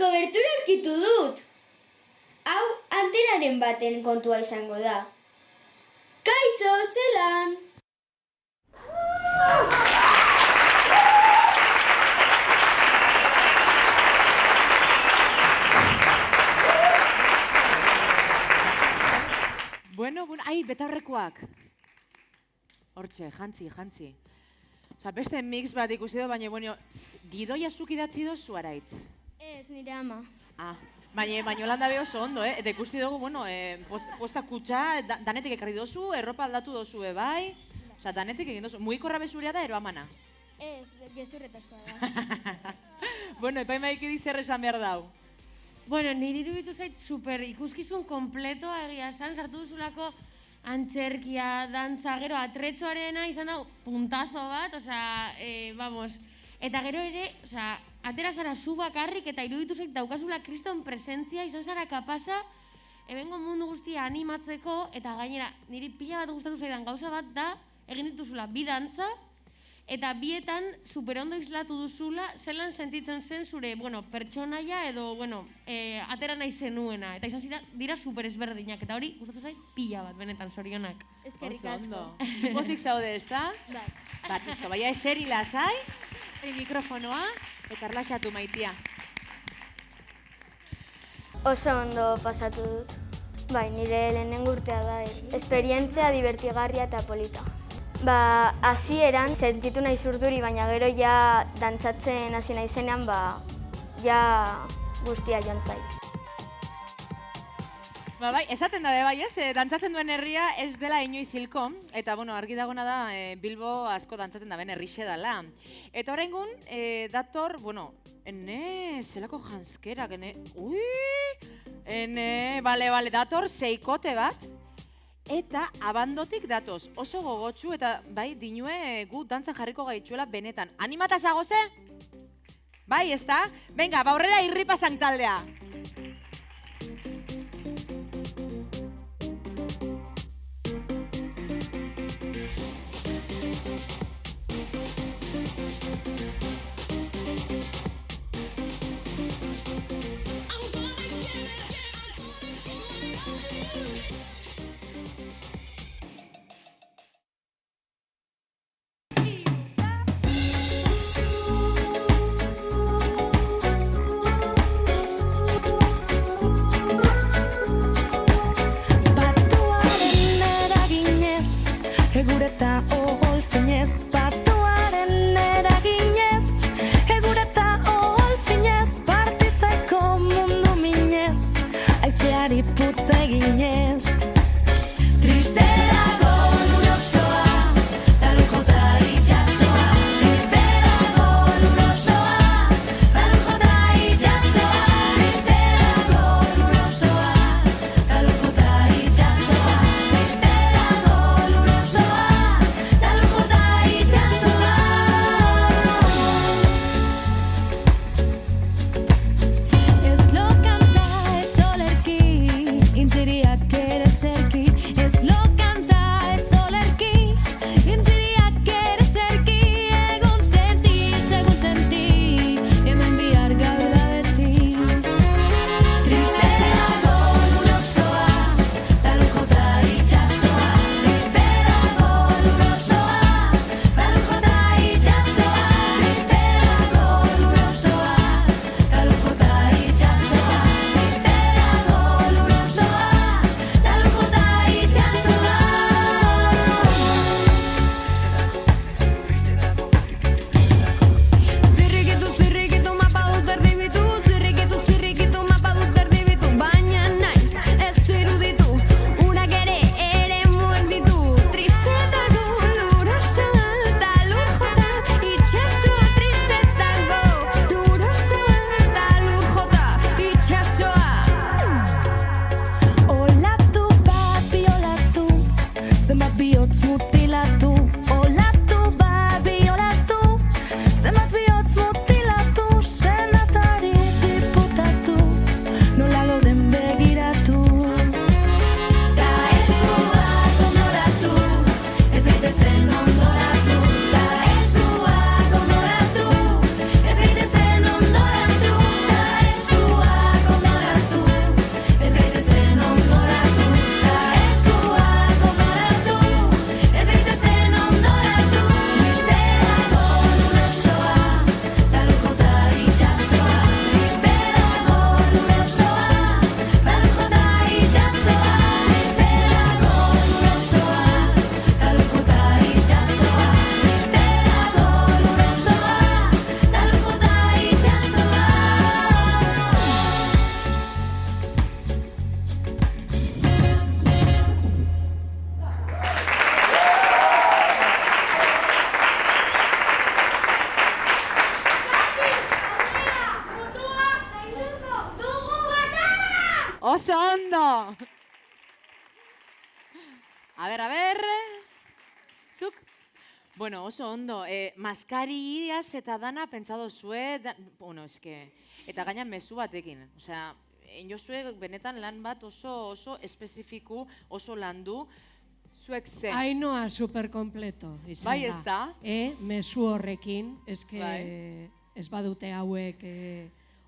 Kobertura aurkitu dut! Hau antenaren baten kontua izango da. Kaixo, zelan! Bueno, ai, betaurrekoak. Hortxe, jantzi. Osa, beste mix bat ikusi du, baina, bueno, gidoia zuk idatzi dozu araitz. Ez, nire ama. Baina Holanda be oso ondo, Eta ikusti dugu, bueno, posta kutsa, danetik ekarri dozu, erropa aldatu dozu, bai? Osa, danetik egin dozu. Mugikorra bezuria da, ero amana? Ez, gezurretazkoa da. Bueno, epaimaik edi zer esan behar dau? Bueno, niri iruditu zait super ikuskizun kompletoa egia esan, sartu duzulako antzerkia, dantza, gero atretzoarena izan hau puntazo bat, osea, vamos. Eta gero ere, osea, atera zara zu bakarrik eta iruditu zait daukazula kriston presentzia, izan zara kapasa, hemengo mundu guztia animatzeko, eta gainera, niri pila bat gustatu zaidan gauza bat da, egin dituzula bi dantza, eta bietan superondo islatu duzula, zelan sentitzen zen zure, bueno, pertsonaia edo, bueno, atera nahi zenuena. Eta izan dira super ezberdinak, eta hori gustatu zait pila bat, benetan, zorionak. Ezkerrik asko. Zupozik zaude, ez da? Bai. Bat, listo, baina eseri lasai, mikrofonoa, eta erlaxatu maitia. Oso ondo pasatu dut. Bai, nire lehenengo urtea da. Esperientzia divertigarria eta polita. Hasieran sentitu nahi urduri, baina gero ja dantzatzen hasi naizenean, ja guztia joan zait. Bai, esaten da bai, ez? Dantzatzen duen herria ez dela inoiz hilko, eta bueno, argi dagona da Bilbo asko dantzatzen da ben herrixe dela. Eta oraingun dator, bueno, zelako janskerak, bale, dator seikote bat, eta abandotik datoz, oso gogotsu eta bai, dinue gu dantzan jarriko gaitxuela benetan. Animata zagoze? Bai, ez da? Venga, aurrera irripasan taldea. Oso ondo! A ber, zuk? Bueno, oso ondo, maskariaz eta dana pentsado zue, bueno, eske, eta gaina mezu batekin, osea, jozue benetan lan bat oso espezifiku, oso landu, zuek ze. Ainhoa superkompleto izan da. Bai, ez da? Mezu horrekin, eske ez badute hauek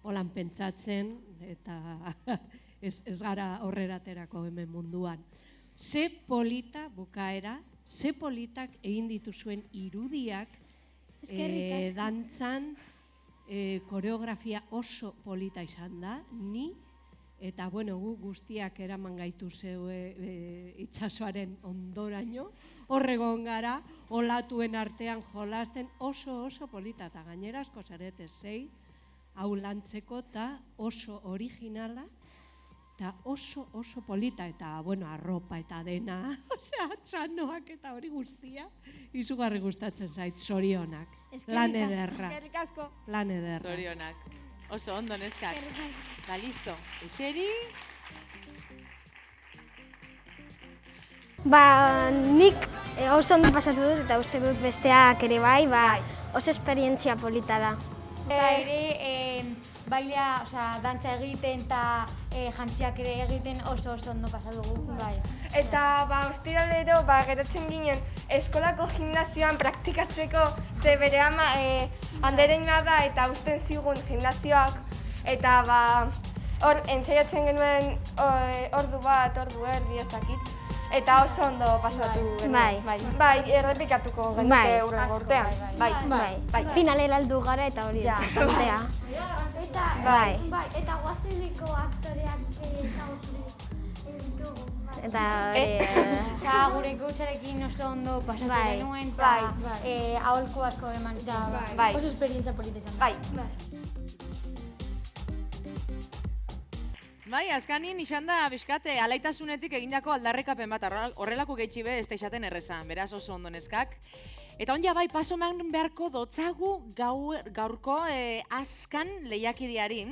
holan pentsatzen, eta ez gara horreraterako hemen munduan. Ze polita bukaera, ze politak egin dituzuen irudiak, dantzan, koreografia oso polita izan da, ni, eta bueno, gu guztiak eraman gaitu zeue itsasoaren ondoraino, horregon gara, olatuen artean jolasten oso polita, eta gainera asko zarete zei, hau lantzeko eta oso originala, eta oso polita, eta, bueno, arropa eta dena, osea, txanoak eta hori guztia, izugarri gustatzen zait, zorionak. Lan ederra. Eskerrik asko. Lan ederra. Zorionak. Oso ondo, neskak. Da, listo. Eseri? Nik oso ondo pasatu dut, eta uste dut besteak ere bai, oso esperientzia polita da. Eta ere, bailea, dantza egiten eta jantziak ere egiten oso ondo pasatu dugu. Eta ostiralero geratzen ginen eskolako gimnazioan praktikatzeko, ze bere ama andereina da eta usten zigun gimnazioak, eta hor entzaiatzen genuen ordu bat, ordu erdi ez dakit. Eta oso ondo pasatu genuen. Bai, errepikatuko genuke hurrengo urtean. Bai. Finalera heldu gara eta hori importantea. Eta guazeneko aktoreak ezagutu ditugu. Eta gure kutsarekin oso ondo pasatu genuen, eta aholku asko eman zen. Oso esperientzia polita izan. Bai, azkanin izan da, bizkate, alaitasunetik egindako aldarrikapen bat, horrelako gehitsi be, ez da izaten errezan, beraz oso ondo neskak. Eta ondia bai, paso eman beharko dotzagu gaurko azkan lehiakideari,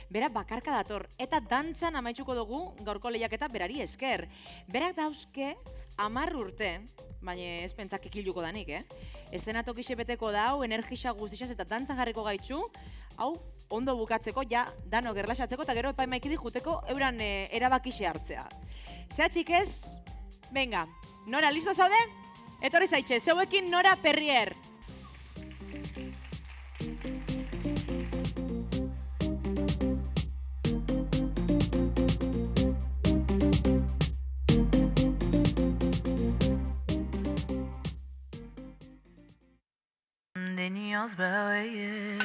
bera bakarka dator, eta dantzan amaitzuko dugu gaurko lehiaketa berari esker. Berak dauzke 10 urte, baina ez pentzak ikiluko danik, Eszenatokixe beteko dau, energisa guztixaz eta dantzan jarriko gaitzu, hau, ondo bukatzeko, ja, danok erlaxatzeko, eta gero epaimaikidi juteko euran erabakixe hartzea. Zehatxik ez, venga, Nora, listo zaude? Etorri zaitxe, zeuekin Nora Perrier. De niños bebés.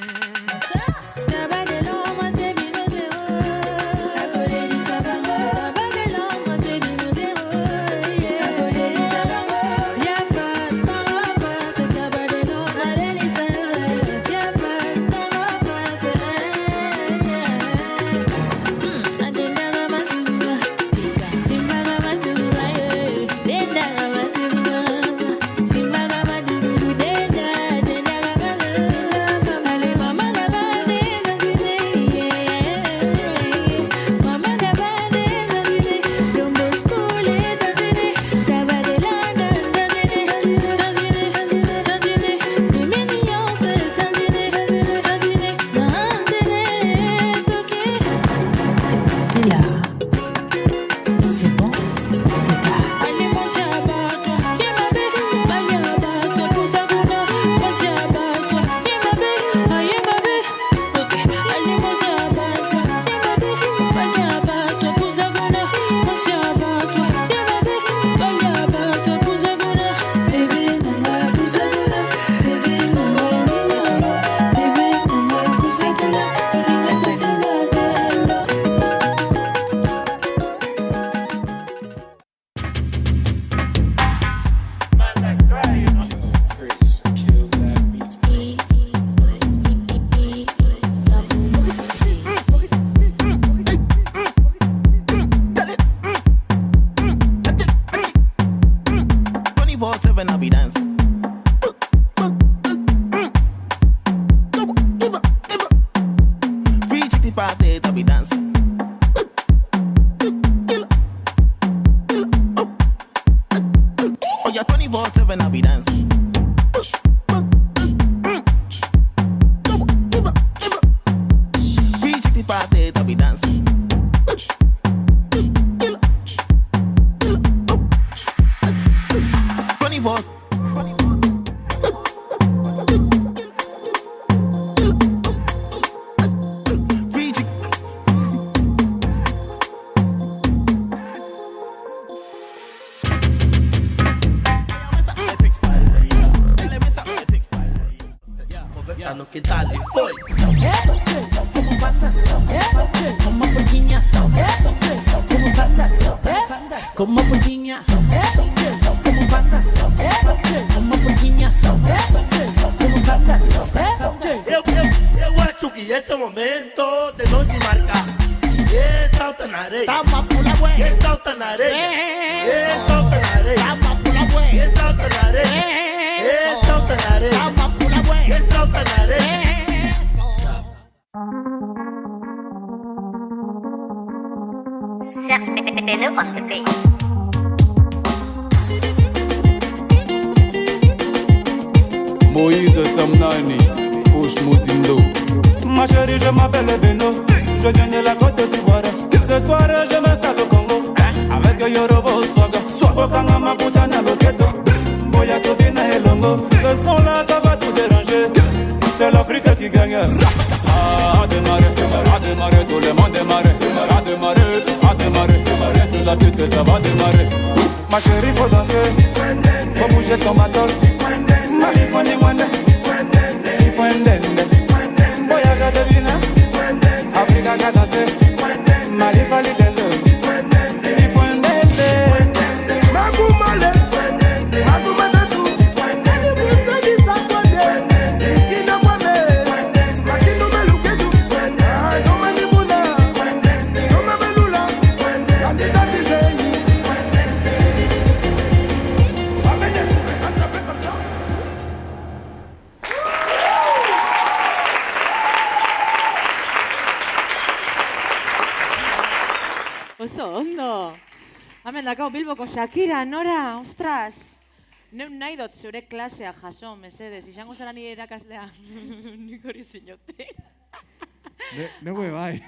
dale, foi. Como bandação, como uma porquinhação, como bandação, como uma porquinhação, como bandação, como uma porquinhação, como bandação. Eu acho que este é o momento de nós marcar. Salta na areia, salta na areia, salta na areia, salta na areia, salta na areia, salta na areia. Serge Pépéno on the bass. Moïse Samnani, Push Mouzindo. Ma chérie, je m'appelle Beno, je viens de la Côte d'Ivoire. Ce soir, je m'installe au Congo, avec Yorobo Swaga. Okanga Maputana Loketo, Boya Tobina et Longo. Ce son-là, ça va tout déranger, c'est l'Afrique qui gagne. À démarrer, tout le monde démarrer. À démarrer, sur la piste, ça va démarrer. Ma chérie, faut danser, faut bouger ton matos. Malifone Wende, Ifwendende, Boya Gadavina, Africa Gadase, Malifali Dendo, Ifwendende, Magumale, Magumadatu, Nikutadi Sakwande, Ikina Mwame, Makino Melukedu, Noma Nimuna, Noma Belula, Yandita Dizeni, Wamenesi, attrape comme ça. Oso ondo. Hemen dakau Bilboko Shakira, Nora, ostras. Neun nahi dut zure klasea jaso, mesedez. Izango zara nire erakaslea. Nik hori zinote. Neue bai.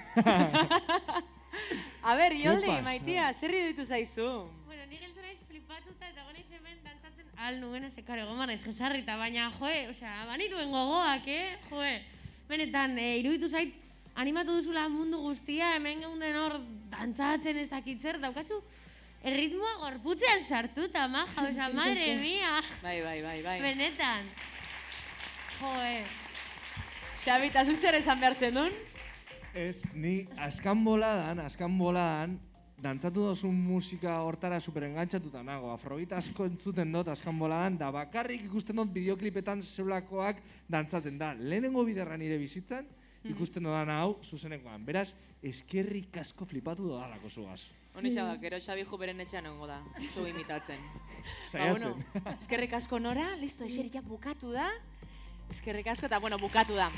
A ber, Ioldi, pasa? maitia, zer iruditu zaizu? Bueno, nik geltu naiz flipatuta eta gonaiz hemen dantzatzen al nuen ezekar egon naiz jesarrita, baina joe, osea, banituen gogoak, joe. Benetan, iruditu zait, animatu duzula mundu guztia, hemen geunden hor dantzatzen ez dakitzer, daukazu erritmoa gorputzean sartuta, maja, osea, madre mia. Bai. Benetan. Joe. Xabi, eta zu zer esan behar zenun? Ez, ni askan boladan, dantzatu dozun musika hortara superengantzatuta nago. Afrodita asko entzuten dut askan boladan, da bakarrik ikusten dut bideoklipetan zeulakoak dantzaten da. Lehenengo biderra nire bizitzan, ikusten dodan hau, zuzenekoan. Beraz, eskerrik asko flipatu dodalako zugaz. Honitza da, gero Xabi ju beren etxean egongo da, zu imitatzen. Saiatzen. Eskerrik asko Nora, listo, eserika bukatu da. Eskerrik asko, eta bueno, bukatu da.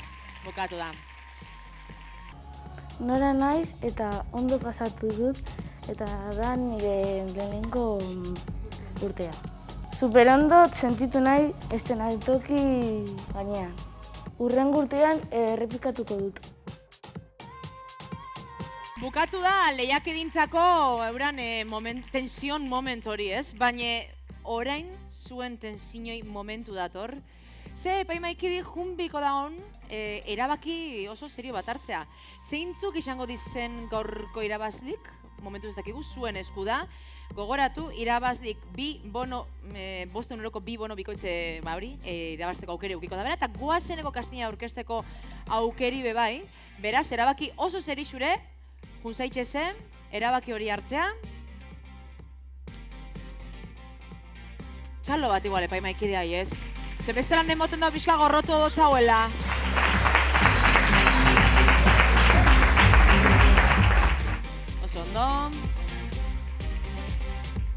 Nora naiz eta ondo pasatu dut, eta da nire lehenengo urtea. Superondo sentitu nahi eszenatoki gainean. Hurrengo urtean errepikatuko dut. Bukatu da lehiakedintzako euran tension moment hori, ez? Baina orain zuen tensioi momentu dator. Ze epaimaikidi junbiko daun erabaki oso serio bat hartzea. Zeintzuk izango dizen gaurko irabazlik? Momentu ez dakigu zuen esku da. Gogoratu, irabazlik 2 bono, 5 euroko 2 bono bikoitze irabazteko aukeri eukiko da bera, eta goazeneko kastina aurkezteko aukeri bebai. Beraz, erabaki oso serixure, junzaitxe zen, erabaki hori hartzea. Txalo bat igual epaimaikidea, ez? Ze bestelan demoten da pixka gorrotu dotzauela. Oso ondo.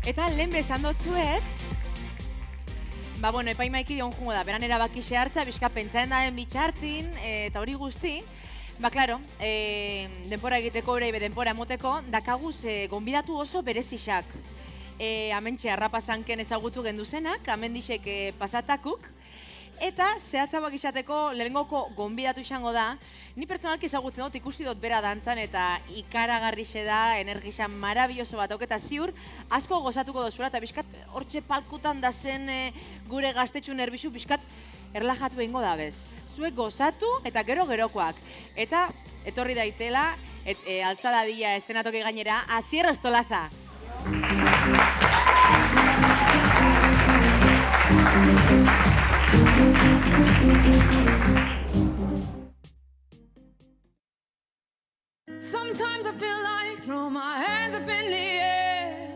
Eta lehen bezan dotzuet, epaimaiki dion jungo da, beran erabakixe hartza, pixka pentsaen daen bitxartin, eta hori guzti. Klaro, denpora egiteko, bere denpora emoteko, dakaguz gonbidatu oso berezixak. Hementxe Arrapazanken ezagutu genduzenak, amendixek pasatakuk. Eta zehatzabak izateko lehengoko gonbidatu izango da, ni pertsonalki ezagutzen dut ikusi dut bera dantzan eta ikaragarrixe da, energisa marabilloso bat eta ziur, asko gozatuko dozula eta bizkat hortxe palkutan da zen gure gaztetxu nerbizu bizkat erlajatu egingo da bez. Zuek gozatu eta gero-gerokoak. Eta etorri daitela, altzadadila eszenatoki gainera, Asier Ostolaza. Sometimes I feel like throw my hands up in the air.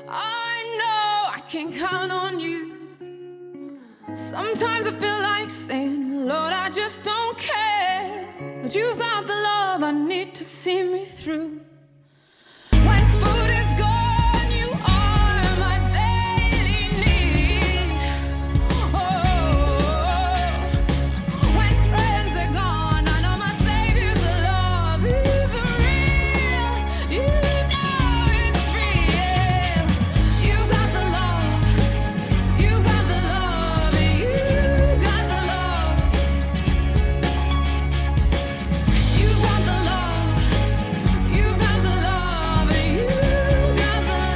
I know I can count on you. Sometimes I feel like saying, Lord, I just don't care. But you've got the love I need to see me through. When food is gone, you are my daily need. Oh, when friends are gone, I know my Savior's love is real. You know it's real. You got the love. You got the love. You got the love. You got the love. You got the love. You got the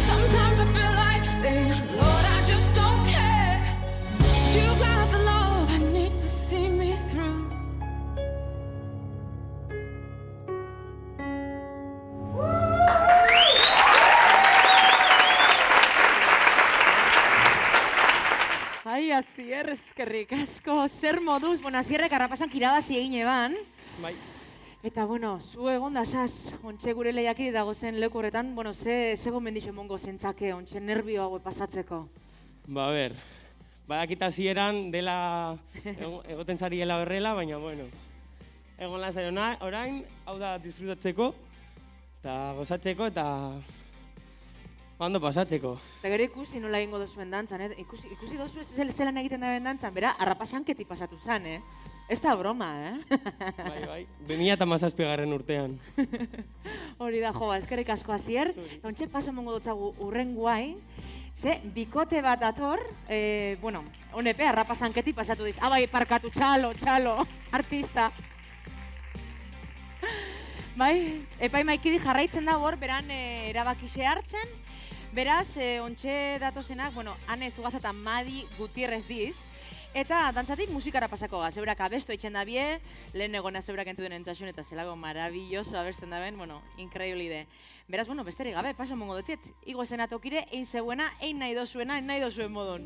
Sometimes I feel like saying, Lord, I just don't care. But you got the love I need to see me through. Ai, Asier, eskerrik asko, zer moduz, bueno, Asierrek Arrapasan irabazi egin eban. Bai. Eta, bueno, zu egon da saz, ontxe gure lehiaki dago zen leku horretan, bueno, ze gomendixo emongo zentzake, ontxe nervio hau pasatzeko. Ba, ber, badakit hasieran dela egoten zariela horrela, baina, bueno, egon lazai orain, hau da disfrutatzeko, eta gozatzeko, eta ondo pasatzeko. Eta gero ikusi nola egingo dozuen dantzan, ikusi dozu zelan egiten da dantzan, bera, Arrapasanketi pasatu zan, Ez da broma, Bai, 2017 urtean. Hori da, jo, eskerrik asko Asier. Eta ontxe paso mongo dutzagu urrenguai, ze bikote bat dator, bueno, honepe Arrapasanketi pasatu diz. Bai, parkatu, txalo, artista. Bai, epaimaikidi jarraitzen da hor, beran erabakixe hartzen. Beraz, ontxe datozenak, bueno, Ane Zugaza eta Madi Gutierrez diz. Eta dantzatik musikara pasako ga, zeurak abestu eitzen da bie, lehen egona zeurak entzuten entzatxun eta zelago maravilloso abesten da ben, bueno, increíble. Beraz, bueno, besterik gabe, paso mongo dutziet, igo esenatokire, ein zeuena, ein nahi dozuena, ein nahi dozuen modon.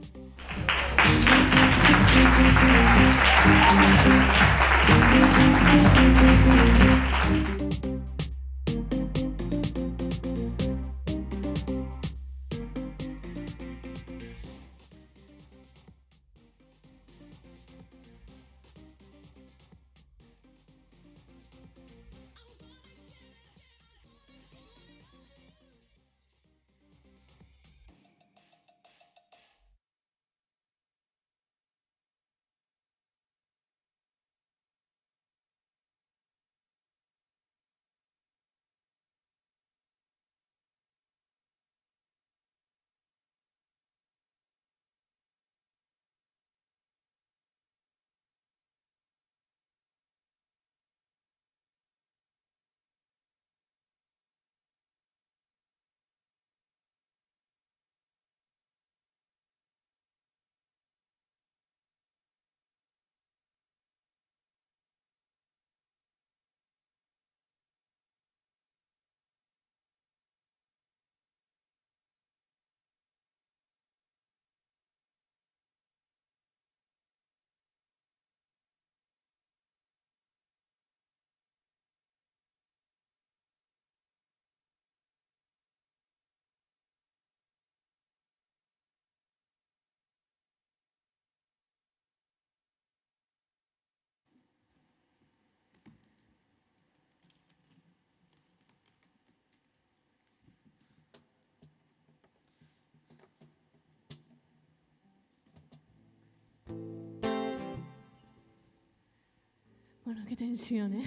Bueno, qué tensión,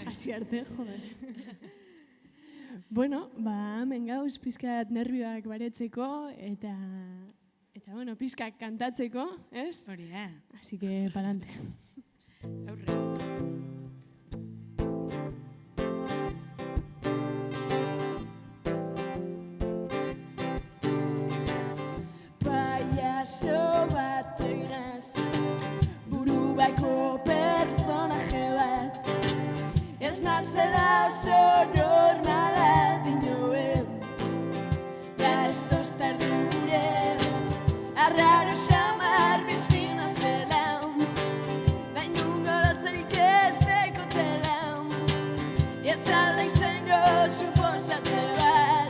Hasi arte, joder. Bueno, hemen gauz pizkat nervioak baretzeko, eta Eta, bueno, pizkak kantatzeko, ez? Hori, Así que, pa'lante. Payaso bat eginaz, buru baiko pertsonaje bat, ez nazela oso normala dinoen, da ez toztar dure, arraro xamar bizina zela, baino gorotzerik ez dekotela, ez alda izango suposate bat,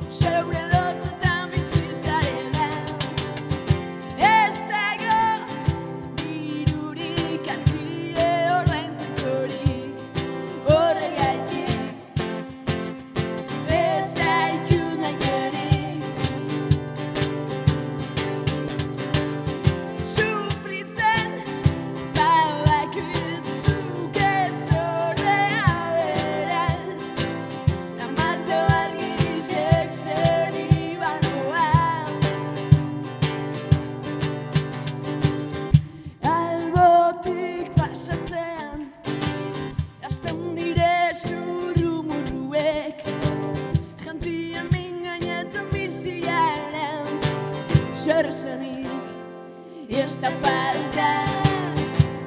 zeure lotutan bizi zarela, ez dago dirurik argie ordaintzekorik, horregaitik ez zaitut nahikorik. Sufritzen badakit zuk ez horrela beraz, amate argizek zer ibanoa. Albotik pasatzean, hasten dire zurrumurruek, jantia mingainetan biziaren, zer zenik ez da falta,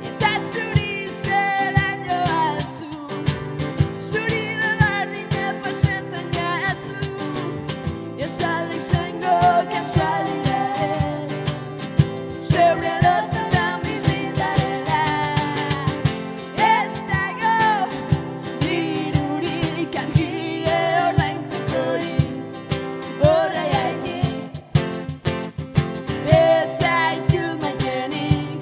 eta zuri zeraino batzu, zuri da bardina pasetan gatzu, ez alda izango kasualidadez, zeure lotutan bizi zarela, ez dago dirurik argie ordaintzekorik, horregaitik ez zaitut maitenik.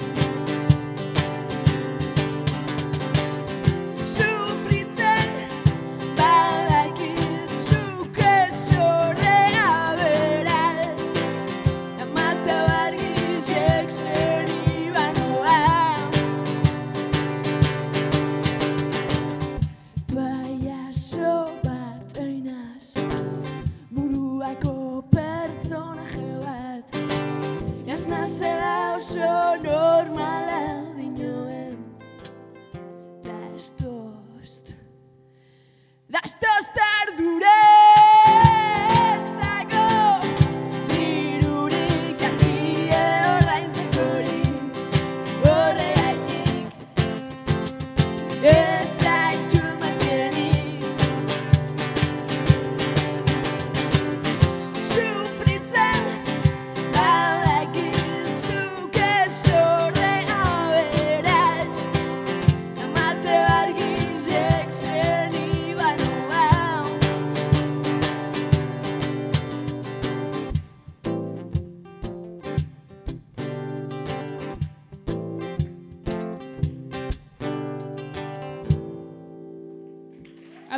Sufritzen badakit zuk ez horrela beraz, amate argizek zer ibanoa. Payaso bat oinaz, buruako pertsonaje bat, ez nazela oso normala dinoen, da ez toztar dure, ez dago dirurik argie ordaintzekorik, horregaitik ez zaitut maitenik. Sufritzen badakit zuk ez horrela beraz, amate argizek zer ibanoa.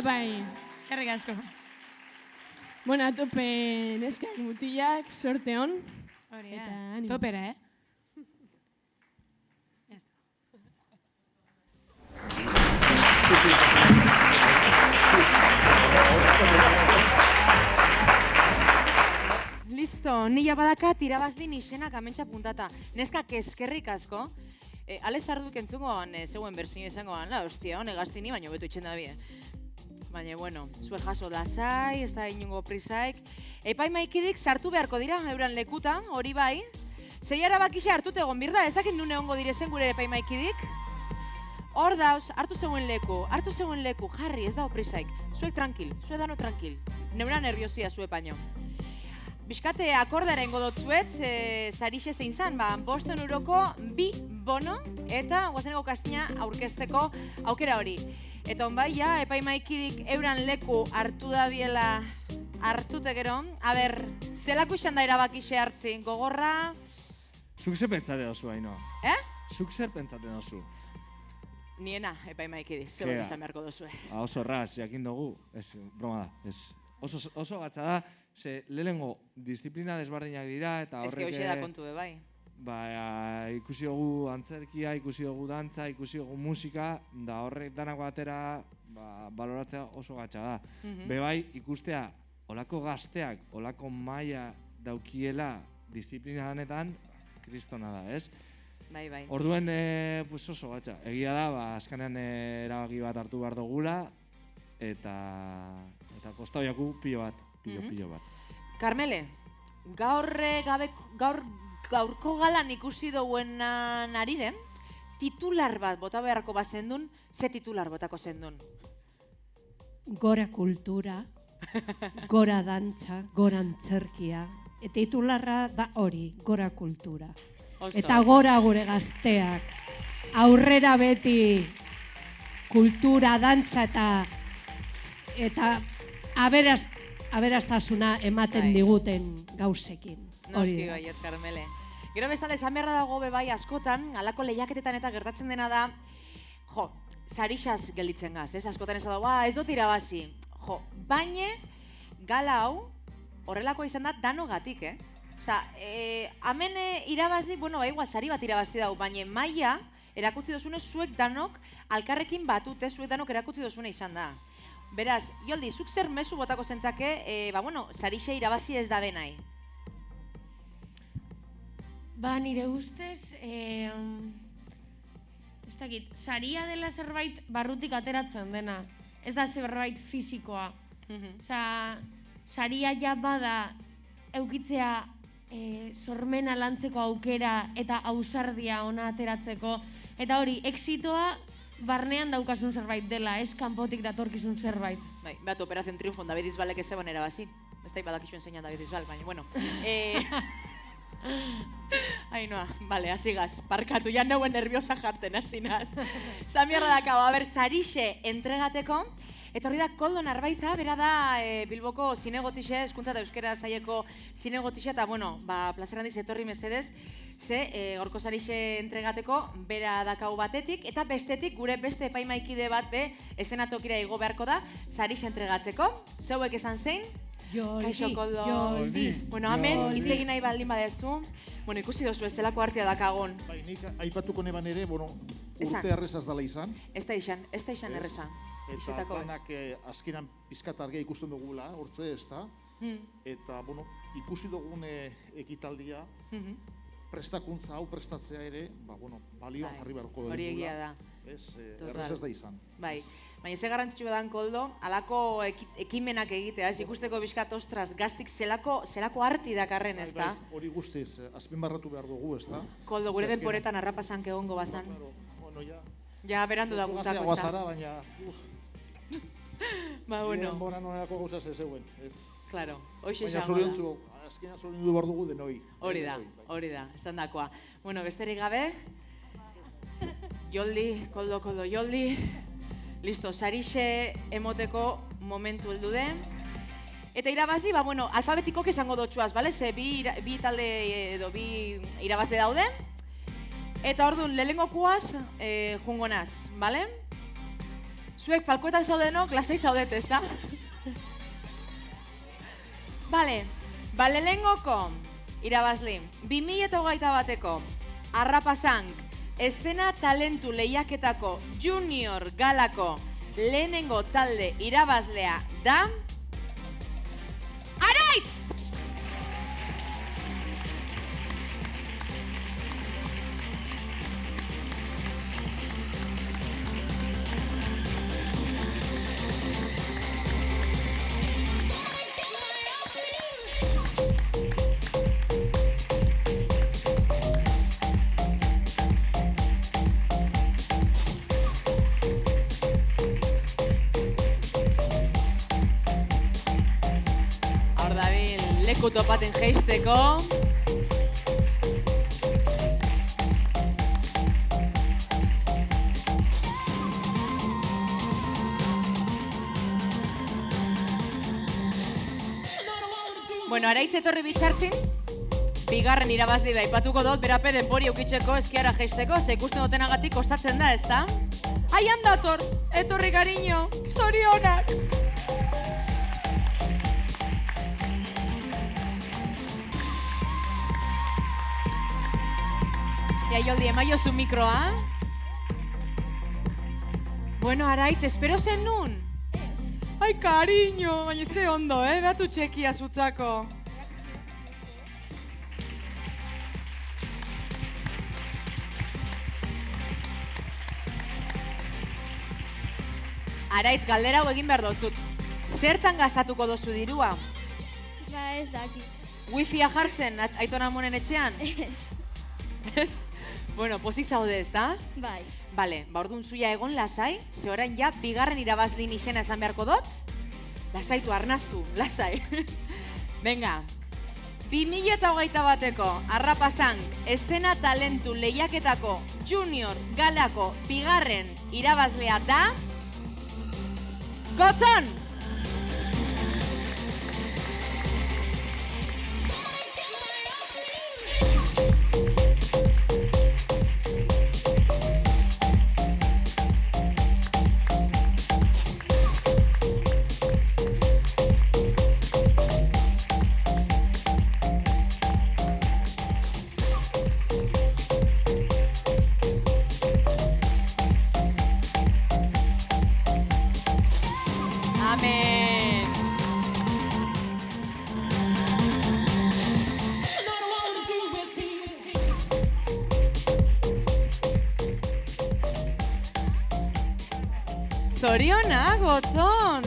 Apai, eskerrik asko. Bueno, tope neskak mutilak, sorte on. Hori, Eta animo. topera, Listo, nila badakat irabazdin izenak amentsa puntata. Neskak eskerrik asko. Ale sarduk entzukoan zeuen berzio izangoan, la, hostia, hone gaztini, baina betu itxen da bie. Baina, bueno, zue jaso lasai, ez da inungo prisaik. Epaimaikidik sartu beharko dira, euran lekuta, hori bai. Zei arabakixe hartut egon birda, ez dakit nune ongo direzen gure epaimaikidik. Hor dauz, hartu zeuen leku, jarri, ez dago prisaik. Zuek tranquil, zue dano tranquil. Neura nerviosia zue paino. Bizkate akordera ingo dotzuet, sarixe zein zan, 5 euroko 2 bono eta guazeneko kastina aurkezteko aukera hori. Eta honbai, ja, epaimaikidik euran leku hartu da biela hartute gero. A ber, zelako izan da erabakixe hartzin, gogorra? Zuk zer pentsate dozu, Aino? Zuk zer pentsate dozu? Niena, epaimaikidik, zeu izan beharko dozue. Oso ras, jakin dugu, ez, broma da, ez. Oso gatza da, ze lehenengo disiplina desbardinak dira, eta horrek... Ez que hoxe da kontu, bai. Ba, ikusi dugu antzerkia, ikusi dugu dantza, ikusi dugu musika, da horrek danak batera baloratzea oso gatza da. Bebai, ikustea, olako gazteak, olako maila daukiela disiplina honetan, kristona da, ez? Bai. Orduen, pues oso batxa. Egia da, azkenean erabaki bat hartu behar dugula, eta kostau jaku pilo bat. Carmele, gaurko galan ikusi duenan ariren, titular bat bota beharko bazendun, ze titular botako zendun? Gora kultura, gora dantza, gora antzerkia, eta titularra da hori, gora kultura. Eta gora gure gazteak, aurrera beti kultura, dantza eta aberastasuna ematen diguten gauzekin. Noski baiet, Carmele. Gero bestalde, esan beharra dago bai askotan, halako lehiaketetan eta gertatzen dena da, sarixaz gelditzen gaz, ez? Askotan ez da, ez dut irabazi. Baina, gala hau, horrelako izan da danogatik, Osa, hemen irabazdi, igual sari bat irabazi dau, baina maia erakutsi dozune zuek danok alkarrekin batute, zuek danok erakutsi dozune izan da. Beraz, Joldi, zuk zer mezu botako zentzake, sarixe irabazi ez da benai? Nire ustez, ez dakit, saria dela zerbait barrutik ateratzen dena, ez da zerbait fisikoa. Osa, saria ja bada eukitzea sormena lantzeko aukera eta ausardia ona ateratzeko, eta hori, exitoa barnean daukasun zerbait dela, ez kanpotik datorkizun zerbait. Bai, bat Operación Triunfon David Isbalek ez zeban erabazi. Ez da badakizuen zeinan David Isbal, baina, bueno. Ainoa, bale, hasigaz, parkatu, ja neuen nerviosa jarten, hasinaz. Zamierra dakau, sarixe entregateko, eta hori da Koldo Narbaiza, bera da Bilboko zinegotixe, eskuntza eta euskera saieko zinegotixe, eta plazer handiz etorri mesedez, ze gorko sarixe entregateko, bera dakau batetik, eta bestetik gure beste epaimaikide bat esenatokira igo beharko da, sarixe entregatzeko, zeuek esan zein? Kaixo, Koldo. Bueno, hemen hitz egin nahi baldin badezu. Bueno, ikusi dozu ez zelako artea dakagon. Bai, nik aipatuko neban ere, urte errezaz dela izan. Ez da izan erreza. Eta danak azkenan pizkat argia ikusten dugula, hortze ez da. Eta, ikusi dugun ekitaldia, prestakuntza hau prestatzea ere, balioan jarri beharko dugula. Hori egia da. Errez ez da izan. Bai, baina ze garrantzitsu badan, Koldo, halako ekimenak egitea, ez ikusteko bizkat, ostras, gaztik zelako arti dakarren, ez da? Hori guztiz, azpimarratu behar dugu, ez da? Koldo, gure denporetan harrapasan egongo bazan. Ja, berandu da gutako, ez da? Guazara, baina... bueno. Bora nolako gauzaz ez eguen, ez? Claro, hoxe baina zoriontzu, azkenan zoriondu behar dugu denoi. Hori da, esan dakoa. Bueno, besterik gabe, Joldi, Koldo, Joldi. Listo, sarixe emoteko momentu heldu den. Eta irabazdi, alfabetikok esango dotxuaz, bale? Ze bi talde edo bi irabazde daude. Eta orduan, lehengokuaz jungo naz, bale? Zuek palkoetan zaudenok, lasai zaudet, ez da? Bale, lehengoko irabazli, 2021ko Harrapazank Eszena Talentu Lehiaketako Junior Galako lehenengo talde irabazlea da... Araitz! Topaten jeisteko. Bueno, Araitz etorri bitxartin, bigarren irabazdi aipatuko dut, berape denpori eukitzeko eskiara jeisteko, ze ikusten dutenagatik kostatzen da, ez da? Aian dator, etorri cariño, zorionak! Joldi, emaio zu mikroa. Bueno, Araitz, espero zen nun? Ez. Ai, cariño, baina ze ondo, behatu txekia zutzako. Araitz, galdera hau egin behar dozut. Zertan gastatuko dozu dirua? Ba, ez dakit. Wifia jartzen Aiton Amonen etxean? Ez. Bueno, pozik zaude ez da? Bai. Bale, ba orduan zuia egon lasai, ze orain ja bigarren irabazlin izena esan beharko dut. Lasaitu, arnaztu, lasai. Venga, 2021ko Arrapazan eszena talentu lehiaketako junior galako bigarren irabazlea da... Gotzon! Amen. Zorionak, Gotzon!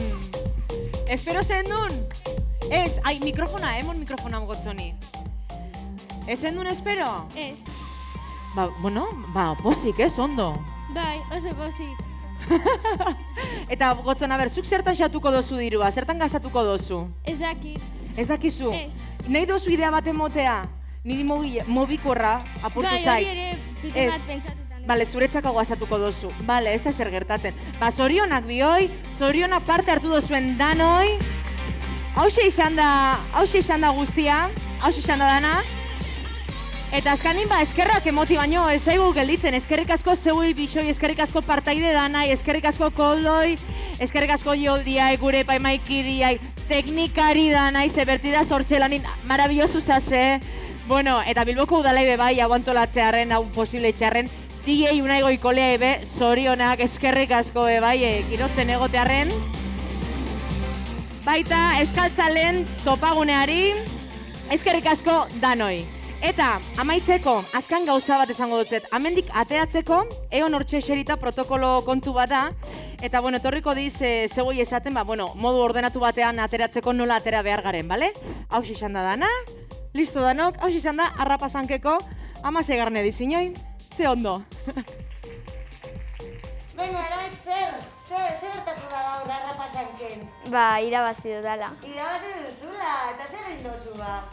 Espero zendun? Ez, ai, mikrofona, emon mikrofona Gotzoni. Ez zendun espero? Ez. Ba, bueno, pozik, ez, ondo. Bai, oso pozik. Eta Gotzon, aber, zuk zertan xatuko dozu dirua? Zertan gastatuko dozu? Ez dakit. Ez dakizu? Ez. Nahi dozu idea bat emotea? Niri mobikorra apurtu zait. Bai, hori ere dute bat pentsatutan. Bale, zuretzako gastatuko dozu. Bale, ez da zer gertatzen. Ba, zorionak bioi, zorionak parte hartu dozuen danoi. Hauxe izan da guztia, hauxe izan da dana. Eta azkanin ba, eskerrak emoti baino, ez zaigu gelditzen, eskerrik asko zeuei bixoi, eskerrik asko partaide danai, eskerrik asko koldoi, eskerrik asko joldiai, gure paimaikidiai, teknikari danai, zebertida sortxelanin, marabillosu zaze. Bueno, eta Bilboko udalai bebai, hau antolatzearen, hau posible etxearen, DJ Unai Goikolea ebe, zorionak, eskerrik asko bebai, girotzen egotearen. Baita, eskaltzalen topaguneari, eskerrik asko danoi. Eta, amaitzeko, azkan gauza bat esango dutzet. Hemendik ateatzeko, egon hortxe eserita protokolo kontu bat da. Eta, bueno, etorriko diz, zegoi esaten, modu ordenatu batean ateratzeko nola atera behar garen, bale? Hau izan da dana, listo danok, hau izan da Arrapazankeko 16. edizinoi, ze ondo. Venga, Araitz, zer gertatu da gaur Arrapazanken? Ba, irabazi dudala. Irabazi duzula, eta zer egin duzu ba?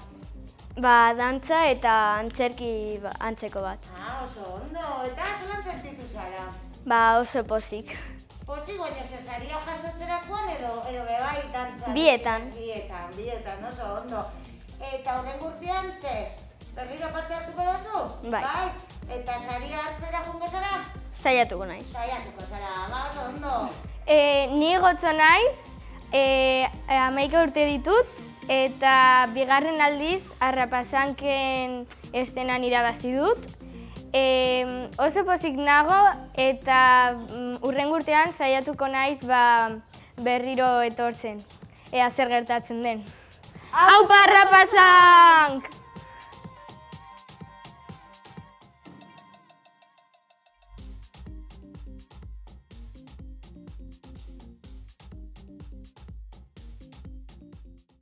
Ba, dantza eta antzerki antzeko bat. Oso ondo, eta zelan sentitu zara? Ba, oso pozik. Pozik, baina zesaria jasotzerakoan edo bebai dantza? Bietan. Bietan, oso ondo. Eta horren urtean ze? Berriro parte hartuko duzu? Bai. Eta saria hartzera jungo zara? Saiatuko naiz. Saiatuko zara, ba, oso ondo. Ni Gotzo naiz, 11 urte ditut, eta bigarren aldiz Arrapazanken eszenen irabazi dut. Oso pozik nago eta hurrengo urtean saiatuko naiz berriro etortzen. Ea zer gertatzen den. Aupa Arrapazank!